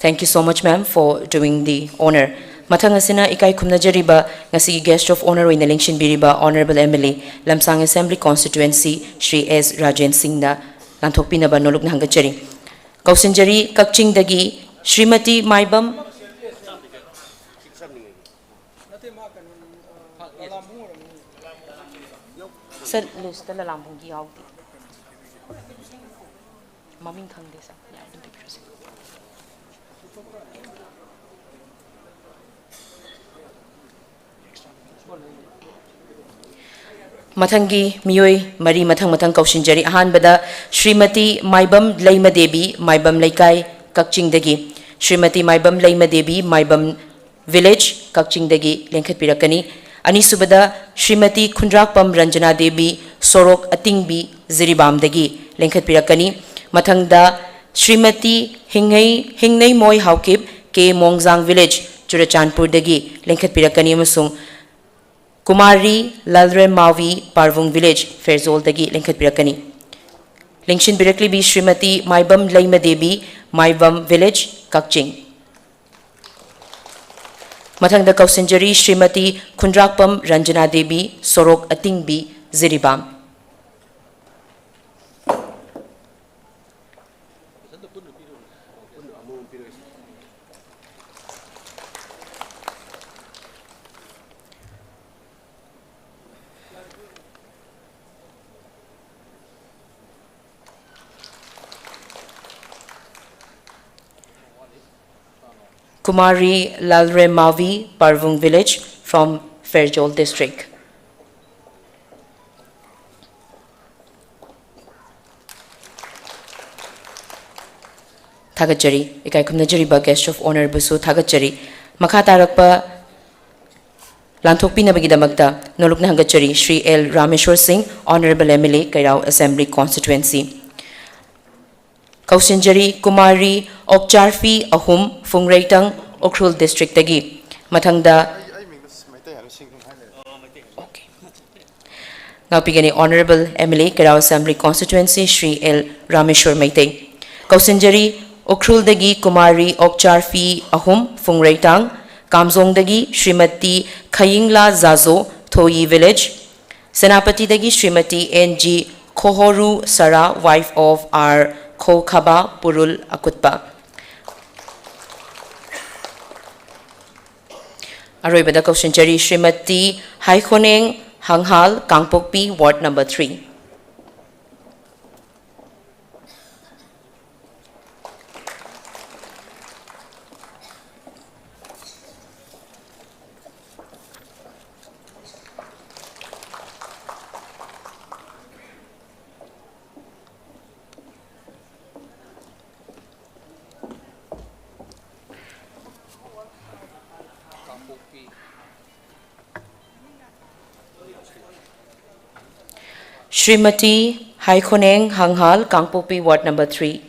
Thank you so much, ma'am, for doing the honor. Mathang asina ikai khumna jariba ngasi guest of honor in the election biriba Honorable MLA Lamsang Assembly Constituency Shri S Rajen Singh na lanthokpina ba noluk na hangachari. Kausinjari Kakching dagi Srimati Maibam Sir list la lambung gi auti. Maming khangde sa. Mathangi Miyoi Mari Mathang Kaushinjari Ahanbada Srimati Maibam Laima Devi Maibam Laikai Kakching Dagi Srimati Maibam Laima Devi Maibam Village Kakching Dagi Lenkhat Pirakani Ani Subada Srimati Kundrakpam Ranjana Devi Sorok Atingbi Ziribam Dagi Lenkhat Pirakani Mathangda Srimati Hingnei Moi Haukip Ke Mongzang Village Churachandpur Dagi Lenkhat Pirakani Amasung Kumari Lalre Mavi Parvung Village Ferzol Dagi Lenkhat Pirakani. Lengshin Birakli bi Srimati Maibam Laima Devi Maibam Village Kakching. Mathangda Kausinjari Srimati Kundrakpam Ranjana Devi Sorok Atingbi Ziribam. Kumari Lalre Mavi Parvung Village from Fairjol District. Thagachari, ikai kumnajari ba guest of honor busu thagachari. Makatarakpa Lanthokpi na bagidamagta nolok na hangachari Shri L Rameshwar Singh, Honorable MLA Kairao Assembly Constituency. Kausinjari Kumari Okcharfi Ahum Phungreitang Okhrul District Dagi. Mathangda Ngapigani Honorable MLA Kairao Assembly Constituency Shri L Rameshwar Maitei. Kausinjari Okhrul Dagi Kumari Okcharfi Ahum Phungreitang Kamzong Dagi Srimati Khayingla Zazo Thoyi Village. Senapati Dagi Srimati NG Kohoru Sara, wife of R. Ko Khaba Purul Akutpa. Aroibada Kausinjari Srimati Haikhoneng Hanghal Kangpokpi, Ward number 3. Srimati Haikhoneng Hanghal Kangpopi, Ward number 3.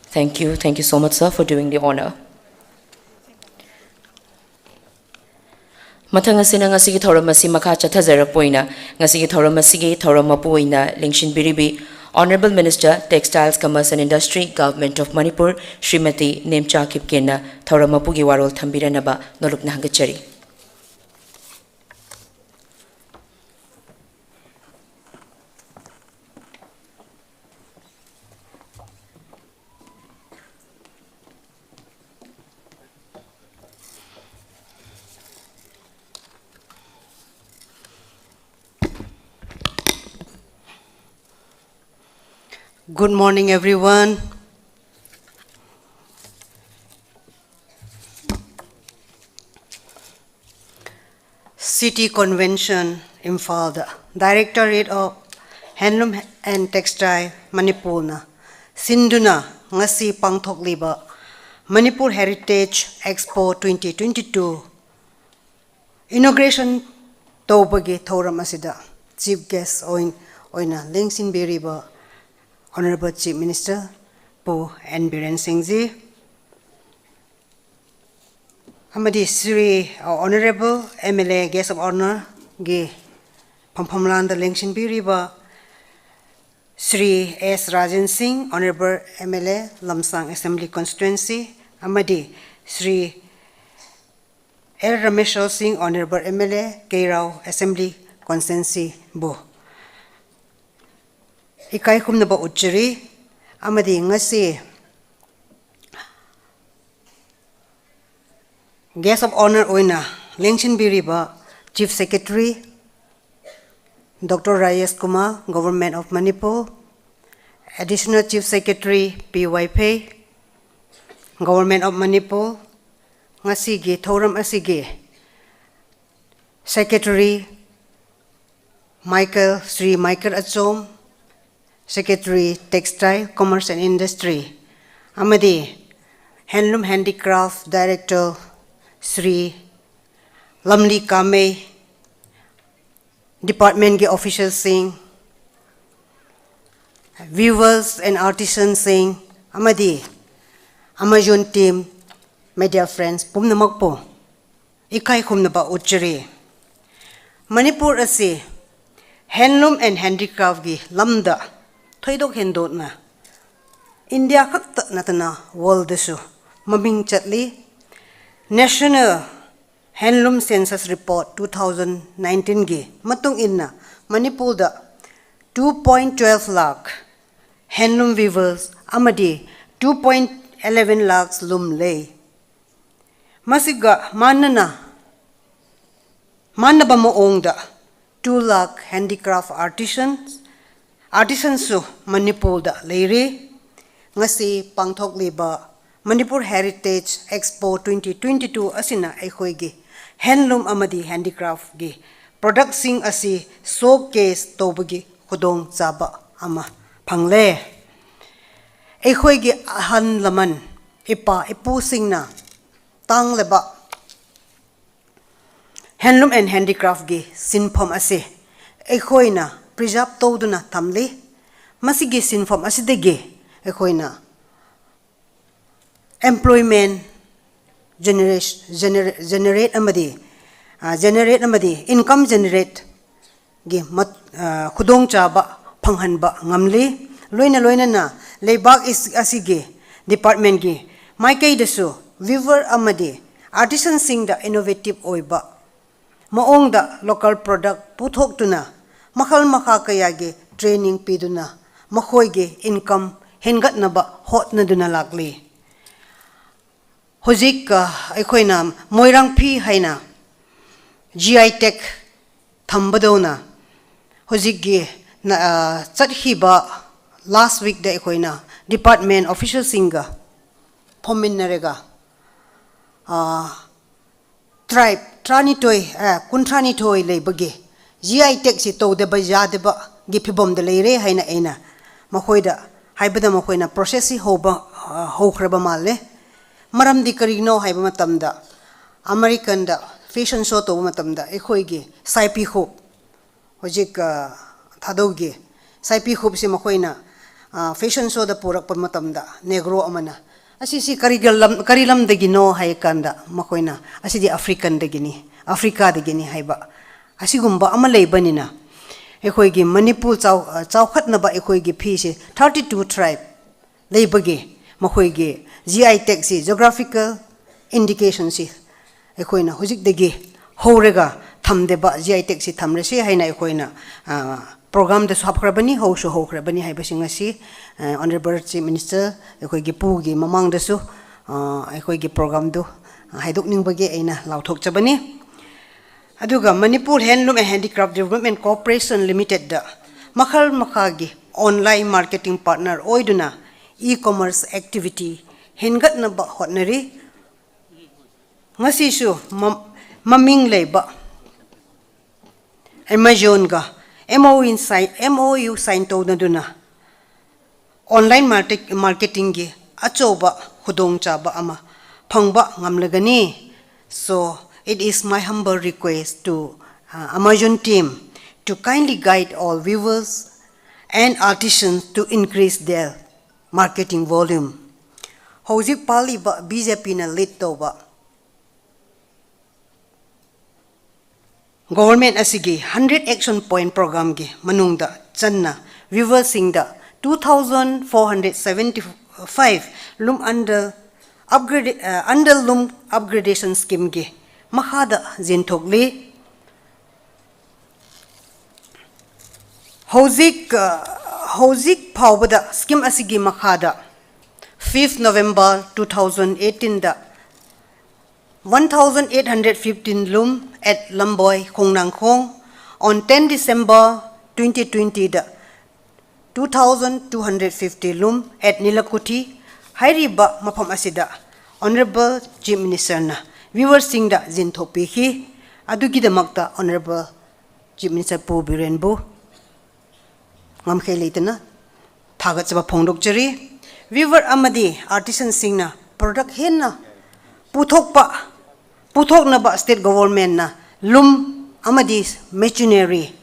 Thank you so much, sir, for doing the honor. Mathang asina ngasigi thoramasi makha chathajarak poina ngasigi thoramasi thoramapuina lengshin biribi Honorable Minister, Textiles, Commerce and Industry, Government of Manipur, Srimati Nemcha Kipkena, Thoramapugi Warol Thambiranaba, Nolok na hangachari. Good morning, everyone. City Convention, Imphal, Directorate of Handloom and Textile, Manipur, Sinduna, ngasi pangthok liba, Manipur Heritage EXPO 2022, Inauguration Tobagi Thoram Asida, Chief Guest Oina Lingsin Biriba, Honorable Chief Minister Po N. Biren Singh Ji, Hamadi Sri Honorable MLA Guest of Honor Gi Pampamlanda Lingsin Biriba, Sri S. Rajan Singh, Honorable MLA Lamsang Assembly Constituency, Amadi Sri L. Rameshwar Singh, Honorable MLA Kairao Assembly Constituency Bo. Ikai kum naba uchiri, Amadi ngasi Guest of Honor Oina, Lengshin Biriba, Chief Secretary, Dr. Rayas Kumar, Government of Manipur, Additional Chief Secretary, PYP, Government of Manipur, Ngasigi, Thoram Asigi, Secretary, Sri Michael Achom, Secretary, Textile, Commerce and Industry, Amadi, Handloom Handicraft Director, Sri Lamli Kame, Department ke officials sing, viewers and artisans sing, Amadi, Amazon team, my dear friends, pumna magpo, ikai kum na ba uchiri. Manipur asi, handloom and handicraft gi lamda, thoidok hendot na. India kakta natana world desu, mabing chatli, National Handloom Census Report 2019 gi matung inna Manipur da 2.12 lakh handloom weavers amadi 2.11 lakhs loom lay. Masiga manaba moong da 2 lakh handicraft artisans su Manipur da layri ngasi pangthok liba Manipur Heritage EXPO 2022 asina aikhoigi handloom amadi handicraft gi product sing asi showcase tobagi khudong chaba ama phangle aikhoigi ahan laman ipa ipu singna tangleba handloom and handicraft gi sinphom ase aikhoina preserve toduna thamli masigi sinphom asidegi aikhoina employment generate amadi income generate gi khudong chaba phanghanba ngamli loina na leibak is asigi department gi maikai desu weaver amadi artisan sing da innovative oiba maong da local product puthok tuna makhal makha kaya gi training piduna makhoi gi income hengat na ba hot na duna lakli. Hozik aikhoina moirang phi haina GI Tech thambadona hozik gi chathiba last week da aikhoina department official singa phominnarega tribe kuntrani toy leibagi GI Tech si to de bajadeba gi phibom de leire haina aina makhoida haibada makhoina process hokraba malle maram di karino haiba matamda American da fashion show to matamda ekhoigi saipi hope hojik thadogi saipi hope si makhoina fashion show da purak pa matamda negro amana asisi karilam dagi no haikanda makhoina asidi African dagini Africa dagini haiba asigumba amalei banina ekhoigi Manipur chawkhat na ba ekhoigi phi se 32 tribe leibagi makhoigi GI Tech si geographical indication si ekhoina hojik degi horega thamdeba GI Tech si thamre si haina ekhoina program de sabkhrabani hosho hokhrabani haiba singasi honorable chief minister ekhoigi pugi mamang de su ekhoigi program do haidok ningbagi aina lauthok chabani aduga Manipur Handloom and Handicraft Development Corporation Limited da makhal makhagi online marketing partner oiduna e-commerce activity hengat na ba hotnari ngasi su maming leba Amazon ga MoU sign to na duna online marketing gi achoba hudong chaba ama phangba ngamlagani. So it is my humble request to Amazon team to kindly guide all viewers and artisans to increase their marketing volume. Hojik pali ba BJP na lead to ba government asigi 100 action point program gi manungda channa viewers singda 2475 loom under loom upgradation scheme gi makhada jinthokli hojik phawbada scheme asigi makhada 5th November 2018 da 1815 loom at Lamboy Khongnangkhong. On 10 December 2020 da 2250 loom at Nilakuthi. Hairiba mafam asida Honorable Chief Minister na viewers sing da jinthopi hi adugidamakta Honorable Chief Minister Pu Birenbu ngamkhelitana thagatchaba phongdokchari viewer amadi artisan singna product henna puthokna ba state government na loom amadi machinery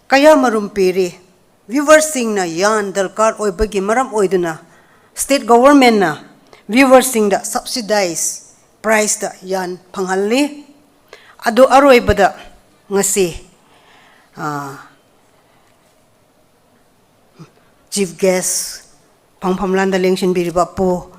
kaya marum piri viewers singna yan darkar oibagi maram oiduna state government na viewers singda subsidize price da yan phanghalli adu aroibada ngasi chief guest Pangpamlanda Lengshin Biriba Po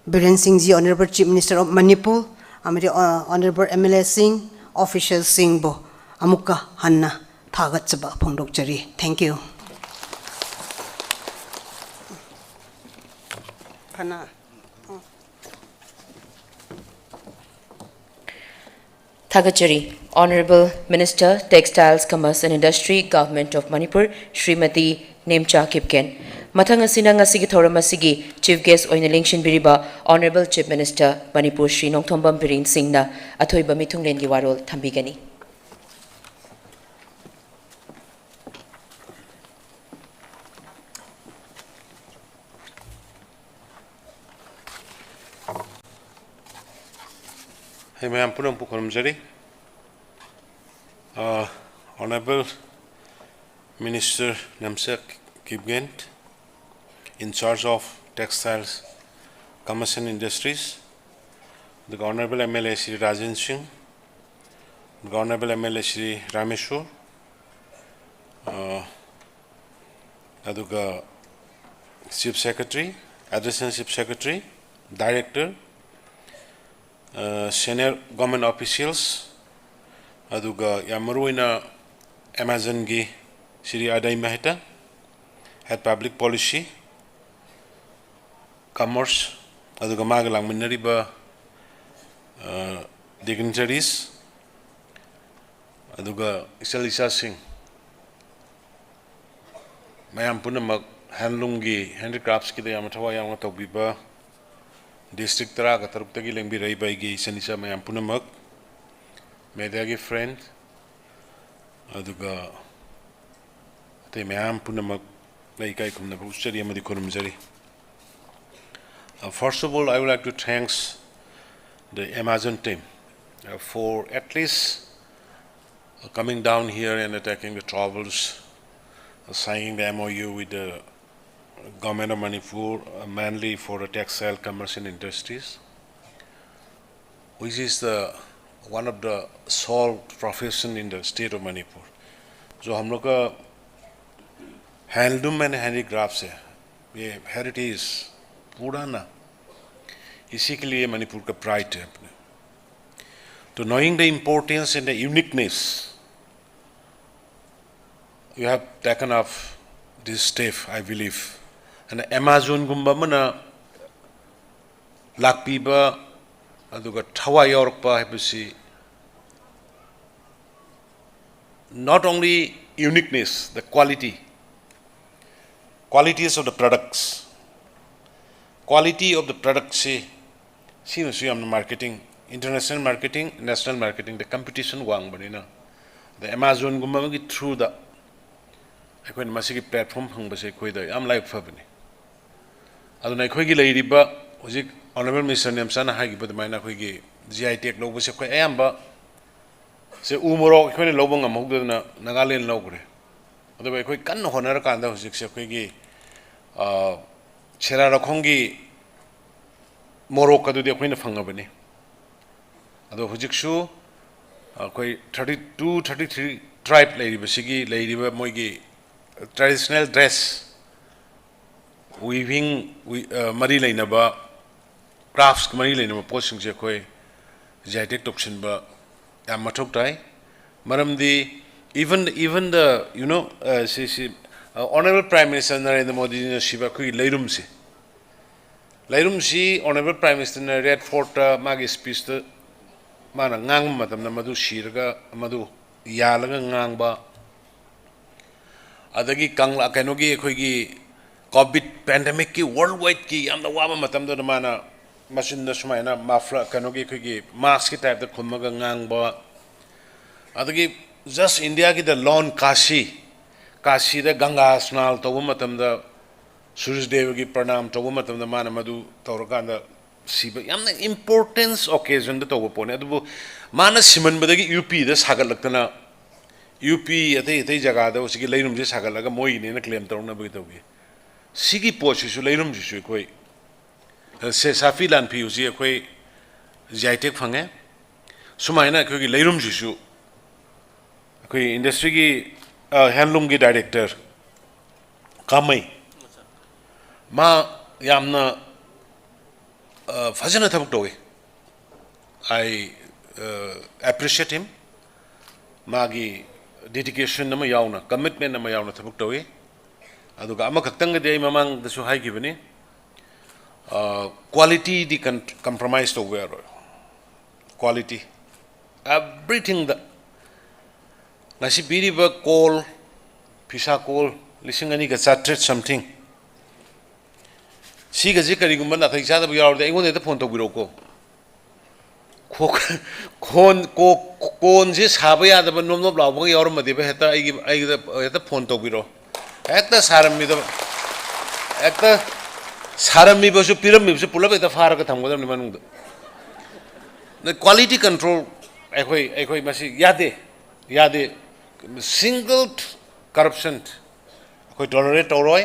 Biren Singh Ji, Honorable Chief Minister of Manipur, Honorable MLA Singh, Official Singh Bo, Amuka Hanna, Thagatsaba Pongdokchari. Thank you. Hanna. Thagachari, Honorable Minister, Textiles, Commerce and Industry, Government of Manipur, Srimati Nemcha Kipken. Mathang asina ngasigi thoram asigi Chief Guest oina lengshin biriba Honorable Chief Minister Manipur Shri Nongthombam Biren Singh na athoiba mithunglen gi warol thambigani. Hey, ma'am, Punam Pukuramjari. Honorable Minister Nemcha Kipken, in charge of Textiles, Commerce and Industries, the Honorable MLA Shri Rajan Singh, the Honorable MLA Shri Rameshwar, the Chief Secretary, Assistant Chief Secretary, Director, senior government officials, aduga yamaruina Amazon gi Shri Adai Maheta, Head Public Policy, Commerce, aduga magalang minariba dignitaries, aduga Isa Singh, mayam punam handloom gi handicrafts ki yamatawa yamatobiba district tara ka taruk tagi lengbi rai bai gi sanisa mayam punamak media gi friend aduga te mayam punamak lai kai kumna usari amadi kurumjari. First of all, I would like to thank the Amazon team for at least coming down here and attacking the troubles, signing the MoU with the Government of Manipur, mainly for the textile, commerce and industries, which is one of the sole profession in the state of Manipur. So हम लोग का handloom and handicrafts है, ये heritage पुराना, इसी के लिए मणिपुर का pride है अपने. So knowing the importance and the uniqueness, you have taken up this step, I believe. And Amazon gumba mana lakpiba aduga thawa yorkpa haibasi not only uniqueness, the qualities of the products. Quality of the products see suyam marketing international marketing, national marketing, the competition wang banina. The Amazon gumma through the akwai masigi platform phangba se khoi da am like fabani. Aduna khoi gi leiriba hojik honorable minister nemsana hagi bad maina khoi gi GI tech lobo se khoi ayamba se umoro khoi lobo ngam hogdana Nagaland logre. Adu khoi kan honor kanda hojik se khoi gi chera rakhongi morok adu de khoi na phangabani. Ado hojik shu khoi 32 33 tribe leiriba sigi leiriba moigi traditional dress weaving mari lainaba crafts mari lainaba posing je khoi jaitek toksin ba yam mathok tai maramdi even the honorable prime minister Narendra Modi ji shiba khoi leirum si honorable prime minister na red fort magi speech ta mana ngang matam na madu shiraga madu yalaga ngang ba adagi kangla kanogi khoi gi COVID pandemic ki worldwide ki yamna wama matam do mana machine da sumaina mafla kanogi khoi gi mask ki type da khumaga ngang ba adagi just India ki the lawn Kashi da Ganga snal to matam da Suraj Dev gi pranam to matam da mana madu tawraganda siba yamna importance occasion da to pone adu mana siman badagi UP da sagal laktana UP ate jaga da usigi leirum je sagal laga moi ne na claim tawna bi to gi sigi pochi su leirum ji su koi se safi lan pi usi koi jaitek phange sumaina koi gi leirum ji su koi industry gi handloom gi director kamai ma yamna fajana thabuk toge I appreciate him magi dedication nama yauna commitment nama yauna thabuk toge aduga ama khaktang de mamang da su hai gibani quality di compromise to where quality everything the nasi biri ba call pisa call lisingani ga chatret something siga zikari gumba na thai chada bu yaur de engon de phone to biro ko kon je saba ya da nom nom law ba yaur ma de ba heta ai da phone to biro ekta saram mi ba su piram mi su pulab da far ka thamgo da ni manung the quality control ai masi yade single corruption koi tolerate toroi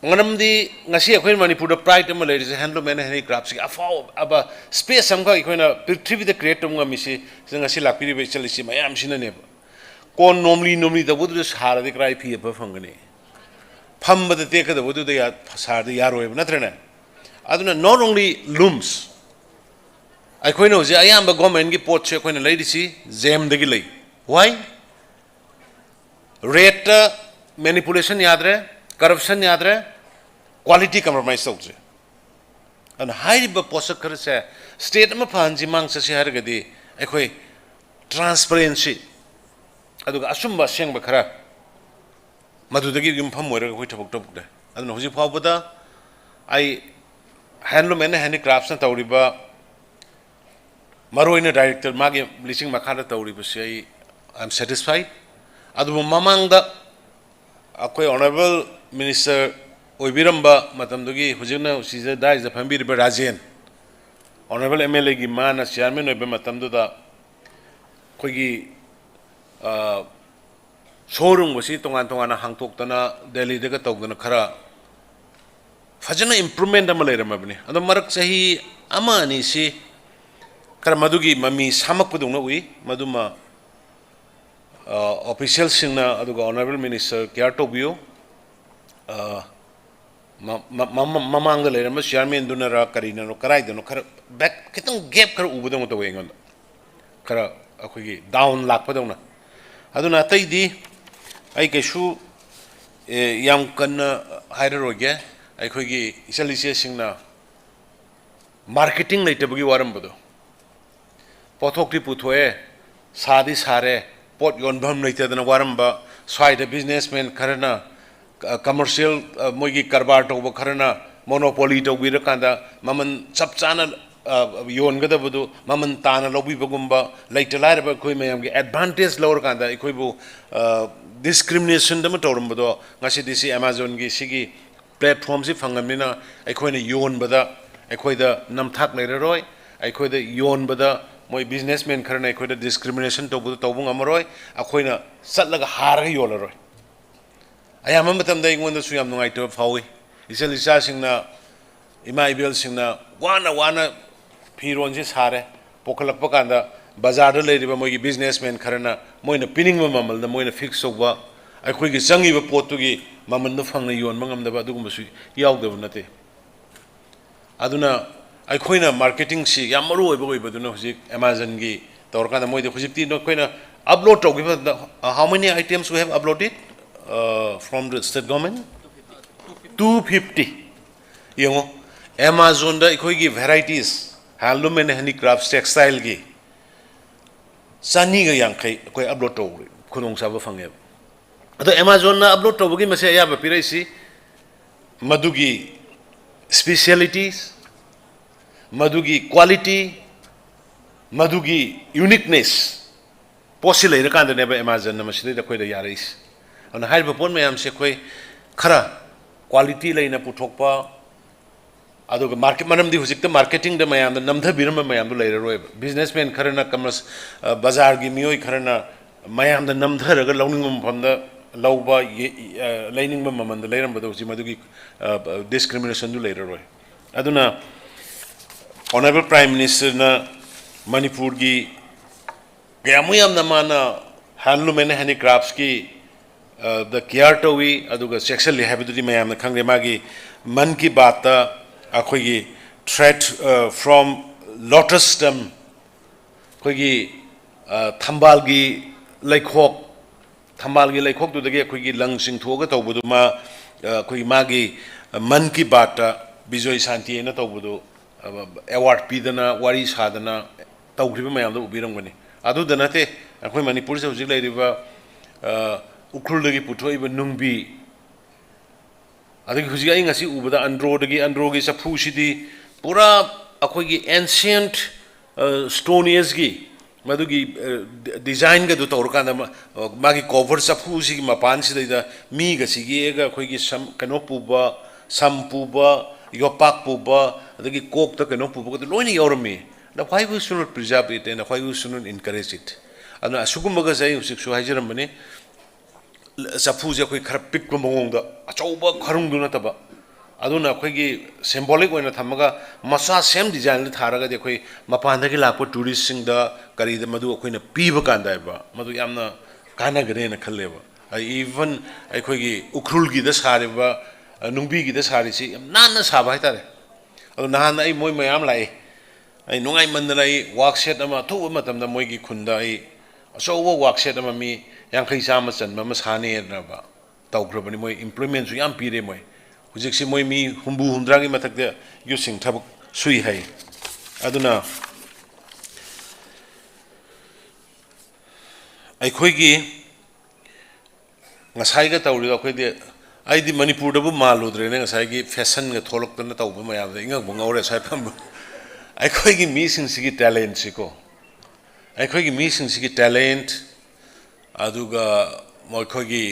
nganamdi ngasi akhoi Manipur da pride am le handloom and handicrafts ki afau aba space am ka ikhoina prithvi da create tum ngami si ngasi lakpiri be chalisi mayam sina ne kon normally da budu sara de krai phi ba phangani phamba da te ka da budu da ya sar da yaroi natrena aduna not only looms akhoi je ayam ba government ki pot che akhoi lei disi zem da gi lei why rate manipulation yaad rahe corruption yaad rahe quality compromise tawje and high ba posak khar se state ma phanji mang se har gadi akhoi transparency aduga asumba sengba khara madudagi yumpham moira khoi thabuk tabuk da aduna hoji phawbada ai handloom and handicrafts na tawriba maroina director magi lising makhara tawriba se I'm satisfied adu mamang da akhoi honorable minister oibiramba matamdugi hujina usija dai za fambi riba rajen honorable MLA gi mana chairman oibe matamdu da khoi gi showroom wasi tongan hangtok tana Delhi de ka tawdana khara fajana improvement am leiramabni adu marak sahi ama ni si kar madugi mami samak pudungna ui maduma officials singna aduga honorable minister care to bio mamang da leram chairman dunara karina no karai do no khara back kitang gap khara ubudang to wengon khara akhoi down lak padona aduna tai di ai keshu yam kan hairoge ai khoi gi isalisi singna marketing leitabagi waram bodo pothok ti puthoe sadi sare pot yonbam leitadana waramba side businessman kharana commercial moigi karbar to kharana monopoly to gira kanda maman chap chana योनगदबदु ममन ताना लौबीबगुम्बा latte लाइरबा अखोय मयामगे advantage लौरकांदा अखोयबु discrimination दम तौरमबदो ngasi disi Amazon gi sigi platform si fangamina अखोयने योनबदा अखोयदा नमथाक लेररोय अखोयदा योनबदा मोय businessman Kharna अखोयदा discrimination तौबदु तौबुंग अमरोय अखोयना सटलगा हारगा योलरोय अयाम मतमदा इंगोंदा सु याम नुंगाइतो फावी इसल इसा सिंगना इमा इबेल सिंगना वाना वाना फिरोन से सारे पोखलकपा कांदा बाजार लेरिबा मोयगी बिजनेसमैन खरना मोयना पिनिंगबा ममलदा मोयना फिक्स होबा अखोयगी चंगिबा पोतुगी ममन फंगना योन मंगमदबा दुगुमसु यावदब नते अदुना अखोयना मार्केटिंग सी याम मरु ओइबदुना हुजिक Amazon gi तौरकांदा मोयदे हुजिकति नखोयना अपलोड तौगिबा how many items we have uploaded from the state government 250 यंगो Amazon da अखोयगी varieties handloom and handicrafts textile gi sani ga yankai अखोय अपलोड तौ खुदोंग साबा फंगे अदो Amazon ना अपलोड तौबगी मसे याबा पिराइसी मदुगी specialities मदुगी क्वालिटी मदुगी यूनिकनेस पोसी लेरकांदनेबा Amazon ना मसिदे अखोयदा यारैस अना हाइबा पोन मयाम से अखोय खरा क्वालिटी लेना पुथोकपा अदुगा मार्केट मनमदी हुजिकता मार्केटिंग द मयाम द नमधा बिरम मयाम द लेररोय बिजनेसमैन खरना कमर्स बाजार गी मियोय खरना मयाम द नमधरगा लौनिंग मफम द लौबा लाइनिंग ममन द लेरम बदो हुजि मदुगी डिस्क्रिमिनेशन दु लेररोय अदुना ऑनरेबल प्राइम मिनिस्टर ना मणिपुर गी गयामुयाम नमाना हैंडलूम एंड हैंडीक्राफ्ट्स की द केयर टोवी अदुगा सेक्शुअली हैबिटुदी मयाम खंगरे मागी मन की बात अखोगी thread from lotus stem अखोगी थंबालगी लेखोक दुदगे अखोगी lung सिंथोगा तौबदुमा अखोगी मागी मन की बात बिजोय शांति न तौबदु अवार्ड पीदना वारी सादना तौग्रिबा मयाम द उबिरंगनी अदुदा नते अखोय मणिपुर से हुजिक लेरिबा उखुलदगी पुथोइबा नुंगबी अदगी हुजिक आई ngasi उबदा अंड्रोगी सफुसिदी पूरा अखोगी एंशिएंट स्टोन एज गी मदुगी डिजाइन ग दु तौरकांदा मागी कवर सफुसिगी मपान सिदैदा मी गसिगी एगा अखोगी सम कनो पुबा सम पुबा योपाक पुबा अदगी कोक त कनो पुबा ग लोइनी यौरमी द why we should not preserve it and why we should not encourage it अदना असुगुमगा जाई हुजिक सु हाइजरमने सफूजे अखोई खर पिक मौंगदा अचौबा खरुंगदु नतबा अदुना अखोगी सिंबॉलिक ओइना थमगा मसा सेम डिजाइन थारगा दे अखोई मपानदगी लापो टूरिस्ट सिंगदा करीद मदु अखोइना पीबा कांदायबा मदु यामना कानागरेना खल्लेबा इवन अखोगी उखरुलगी द सारेबा नुंगबीगी द सारिसी नाना साबा हाइतारे अदु नहान आई मोय मयाम लाई आई नुंगाई मंदना आई वर्कशॉप अमा थुबा मतमदा मोयगी खुंदा आई अचौबा वर्कशॉप अमा मी यांखै चामा चनबा मा साने नबा तौग्रबनि मोय एम्प्लॉयमेंट सु याम पीरे मोय हुजिकसि मोय मी हुंबु हुंद्रागी मथकदे युसिंग थबक सुई हाय अदुना अखोगी ngसाइगा तौरि अखोइदे आइदि मणिपुर दबु मालुद्रेने ngसाइगी फैशन ग थोलक्तन तौबा मयामदे इंगा बंगौरे साइफम अखोगी मीसिंग सिगी टैलेंट सिको अखोगी मीसिंग सिगी टैलेंट अदुगा मोखोगी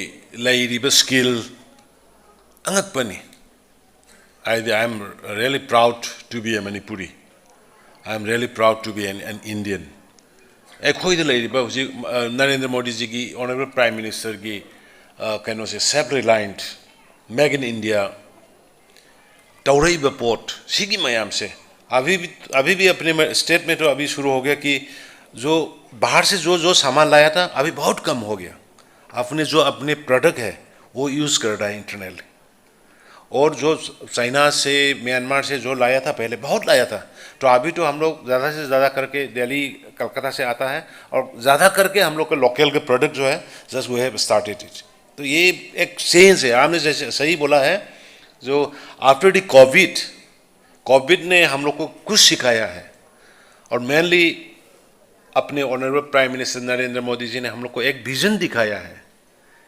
लाइरिबा skill angakpani I am really proud to be a Manipuri. I am really proud to be an Indian. एखोई दे लाइरिबा हुजि नरेंद्र मोदी जी की ऑनरेबल प्राइम मिनिस्टर की कैनो से self reliant make in India तौरईबा पोर्ट सिगी मयाम से अभी भी अपने स्टेट में तो अभी शुरू हो गया कि जो बाहर से जो सामान लाया था अभी बहुत कम हो गया आपने जो अपने प्रोडक्ट है वो यूज़ कर रहा है इंटरनली और जो चाइना से म्यांमार से जो लाया था पहले बहुत लाया था तो अभी तो हम लोग ज़्यादा से ज़्यादा करके दिल्ली कलकत्ता से आता है और ज़्यादा करके हम लोग के लोकल के प्रोडक्ट जो है just we have started it तो ये एक सेंस है आपने जैसे सही बोला है जो आफ्टर द कोविड ने हम लोग को कुछ सिखाया है और मेनली अपने honourable prime minister Narendra Modi ji ने हम लोग को एक विजन दिखाया है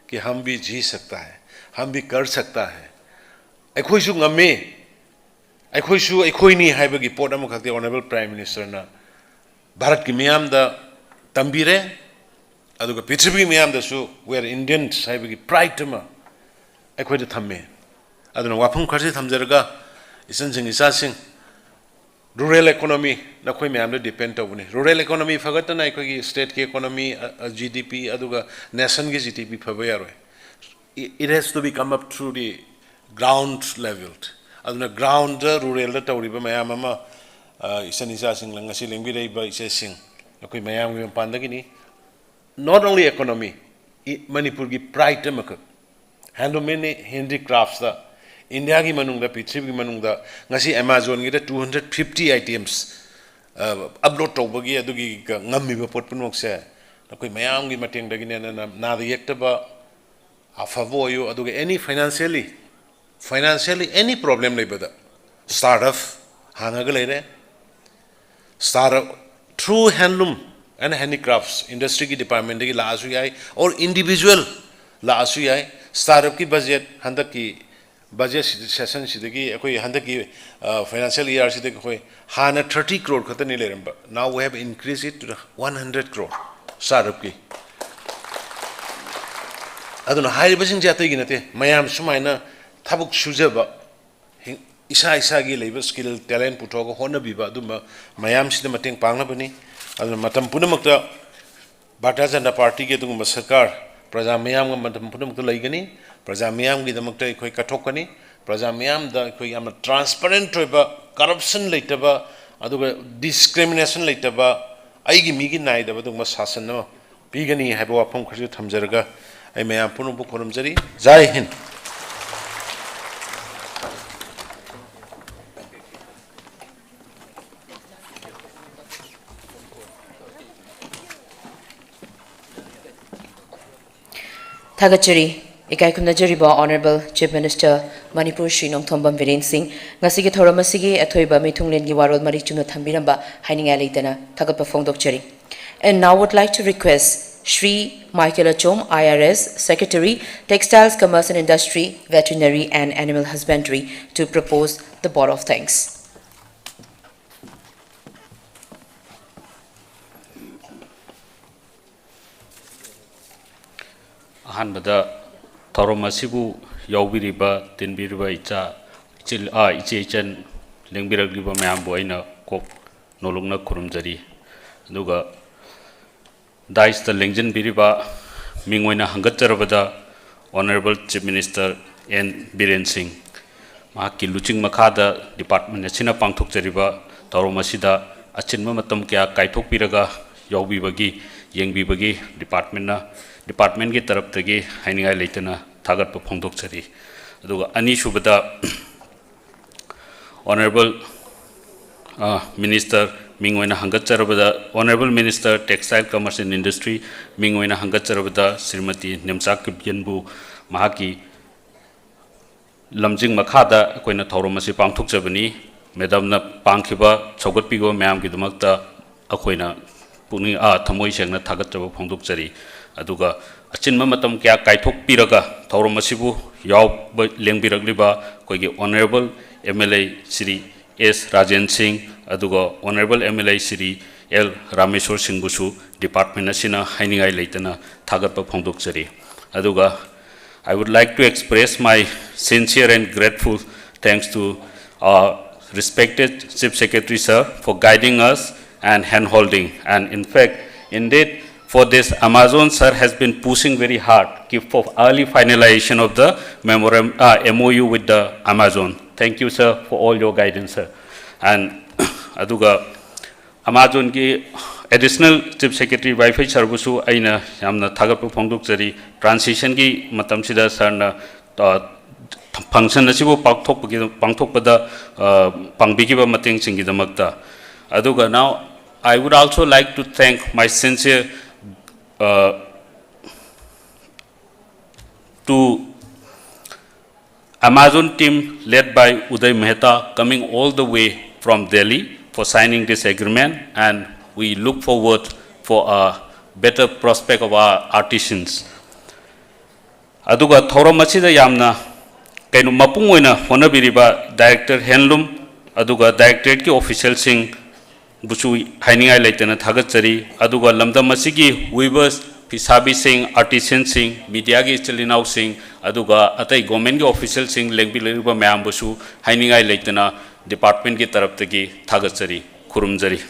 कि हम भी जी सकता है हम भी कर सकता है अखोइसु ngame ꯑꯩꯈꯣꯏꯁꯨ ꯑꯩꯈꯣꯏꯅꯤ ꯍꯥꯏꯕꯒꯤ ꯄꯣꯠ ꯑꯃꯈꯛꯇꯤ Honorable Prime Ministerꯅ ꯚꯥꯔꯠꯀꯤ ꯃꯤꯌꯥꯝꯗ ꯇꯝꯕꯤꯔꯦ ꯑꯗꯨꯒ ꯄ꯭ꯔꯤꯊꯤꯕꯤ ꯃꯤꯌꯥꯝꯗꯁꯨ we are Indians ꯍꯥꯏꯕꯒꯤ pride ꯑꯃ ꯑꯩꯈꯣꯏꯗ ꯊꯝꯃꯦ ꯑꯗꯨꯅ ꯋꯥꯐꯝ ꯈꯔꯁꯤ ꯊꯝꯖꯔꯒ ꯏꯆꯟꯁꯤꯡ ꯏꯆꯥꯁꯤꯡ rural economy nakhoi mayam da depend tawni rural economy fagatana aikoi state ki economy GDP aduga nation ki GDP phaba yaroi it has to be come up through the ground level aduna ground rural da tawriba mayam ama isan isa sing ngasi lengbi rei ba isa sing akoi mayam gi pandagi ni not only economy Manipur gi pride amak handloom ne handicrafts da India ki manungda Prithvi ki manungda ngasi Amazon gi 250 items upload tawbagi adugi ngammi ba pot punok se akoi mayam gi mateng dagi ne na da yektaba afavo yo aduga any financially any problem lebada startup hanaga lere startup through handloom and handicrafts industry ki department ki la asu yai or individual la asu yai startup ki budget handak ki budget session sidagi akoi handaki financial year sidagi koi hana 30 crore khatani leramba now we have increased it to 100 crore startup ki aduna hairiba sing jatai gi nate mayam sumaina thabuk sujaba isa gi leiba skill talent putoga hona biba aduma mayam sida mateng pangna bani aduna matam punamakta Bharatiya Janata Party ge dungma sarkar praja mayam ga matam punamakta laigani praja mayam gi damakta ikoi kathokani praja mayam da ikoi am transparent hoiba corruption leitaba aduga discrimination leitaba aigi migi naidaba dungma sasan no pigani haiba wafam khaju thamjaraga ai mayam punubu khoramjari jai hind Thagachari, Ikai Kumnajariba, Honorable Chief Minister, Manipur Shri Nongthombam Viren Singh, Ngasigi Thoramasigi, Atoiba, Mitunglen Giwarol Marichuna Thambiramba, Haining Alaitana, Thagapa Fongdokchari. And now would like to request Shri Michael Achom, IRS, Secretary, Textiles, Commerce and Industry, Veterinary and Animal Husbandry, to propose the Board of Thanks. Hanbada Toromasibu Yaubiriba, Tinbiriba Icha, Ichan, Lingbiragliba Mamboina, Kop, Nolongna Kurumjari, Nuga Dice the Lingjan Biriba, Mingwena Hangatarabada, Honorable Chief Minister N. Biren Singh, Maki Luching Makada, Department China Pangtok Jariba, Toromasida, Achinma Matam Kya, Kaitok Piraga, Yaubibagi, Yangbibagi, Department ki taraf tagi hainingai leitana thagat pa phongdok chari aduga ani subada Honorable Minister Mingwena Hangat Charabada, Honorable Minister Textile Commerce and Industry Mingwena Hangat Charabada Srimati Nemchak Kibyanbu Mahaki Lamjing Makhada Koina Thoromasi Pangthok Jabani Madam na Pangkiba Chogot Pigo Mam ki damakta akoina puni thamoi sengna thagat jaba phongdok chari aduga achinma matam kya kaithok piraga thoromasibu yaw lengbiragliba koigi Honorable MLA Shri S Rajen Singh aduga Honorable MLA Shri L Rameshwar Singh busu department asina hainingai leitana thagatpa phongdok chari aduga I would like to express my sincere and grateful thanks to our respected Chief Secretary sir for guiding us and hand-holding, and in fact, indeed, for this, Amazon sir has been pushing very hard for early finalization of the MoU with the Amazon. Thank you, sir, for all your guidance, sir. And aduga Amazon ki additional Chief Secretary Wi-Fi Sarbusu aina yamna thagap phongdok jari transition ki matam sida sir na function asibu pangthok pada pangbigi ba mateng singi damakta. Aduga now I would also like to thank my sincere to Amazon team led by Uday Mehta coming all the way from Delhi for signing this agreement, and we look forward for a better prospect of our artisans. Aduga thoramachida yamna kainu mapung oina honabiriba Director Handloom aduga directorate ki official sing buchu hainingai leitena thagachari aduga lamdam asigi weavers pisabi sing artisan sing media gi chilinau sing aduga atai government gi official sing lengbi leriba mayam busu hainingai leitena department ki taraf tagi thagachari khurumjari.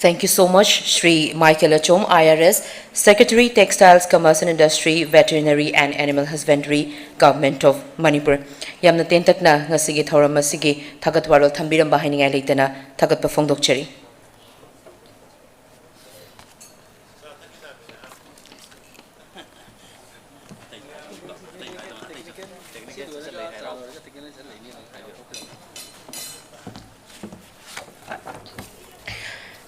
Thank you so much, Shri Michael Achom, IRS, Secretary, Textiles, Commerce and Industry, Veterinary and Animal Husbandry, Government of Manipur. Yamna tentakna ngasigi thoram asigi thagat warol thambiram bahiningai leitana thagat pa phongdokchari.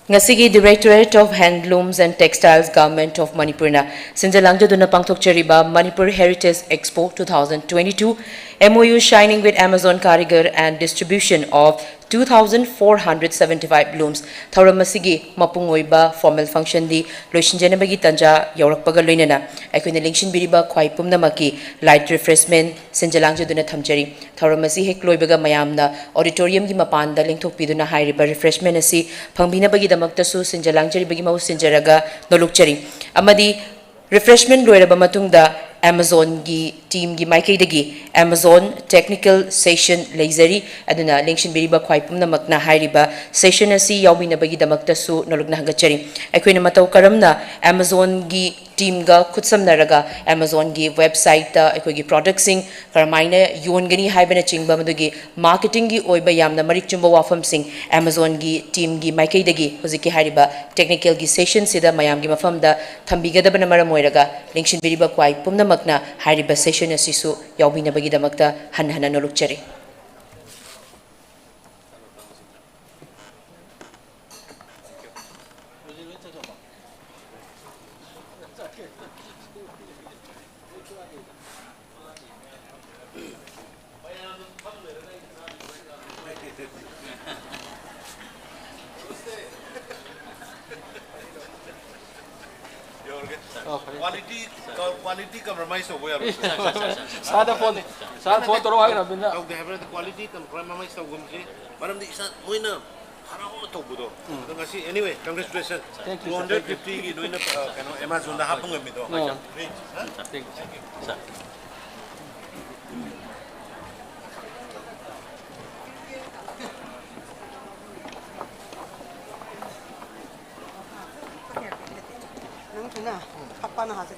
Ngasigi Directorate of Handlooms and Textiles, Government of Manipur na sinjalangja duna pangthokchariba Manipur Heritage EXPO 2022 MoU signing with Amazon Karigar and distribution of 2,475 looms. Thauramasigi mapungoiba formal function di loishinjanabagi tanja yaurakpaga loinana aikoina lingshin biriba khwai pumnamaki light refreshment sinjalangja duna thamchari. Thauramasi hek loibaga mayamna auditorium gi mapanda lengthokpiduna hairiba refreshment asi phangbinabagi damaktasu sinjalangjari bagi mau sinjaraga nolokchari amadi refreshment loiraba matungda Amazon gi team gi maikei dagi Amazon technical session leizari aduna linkshin biriba khwai pumnamak na hairiba session asi yaubinabagi damaktasu nolokna hangachari aikoina matau karamna Amazon gi team ga KhutSem naraga Amazon gi website ta aikogi product sing karamaina yongani haibana chingba madugi marketing gi oiba yamna marik chumba wafam sing Amazon gi team gi maikei dagi hojiki hairiba technical gi session sida mayam gi mafam da thambiga dabana maram oiraga linkshin biriba khwai pumnamakna hairiba session asisu yaubinabagi damakta hanhana nolokchari. Quality compromise over here. Sada phone toro hagra binda. They have the quality compromise of gumji. Madam, the isa moina harao to budo. Anyway, congratulations. Thank you. 250 doing Amazon da hapung mi do. Thank you. Nang tuna, kapana hasit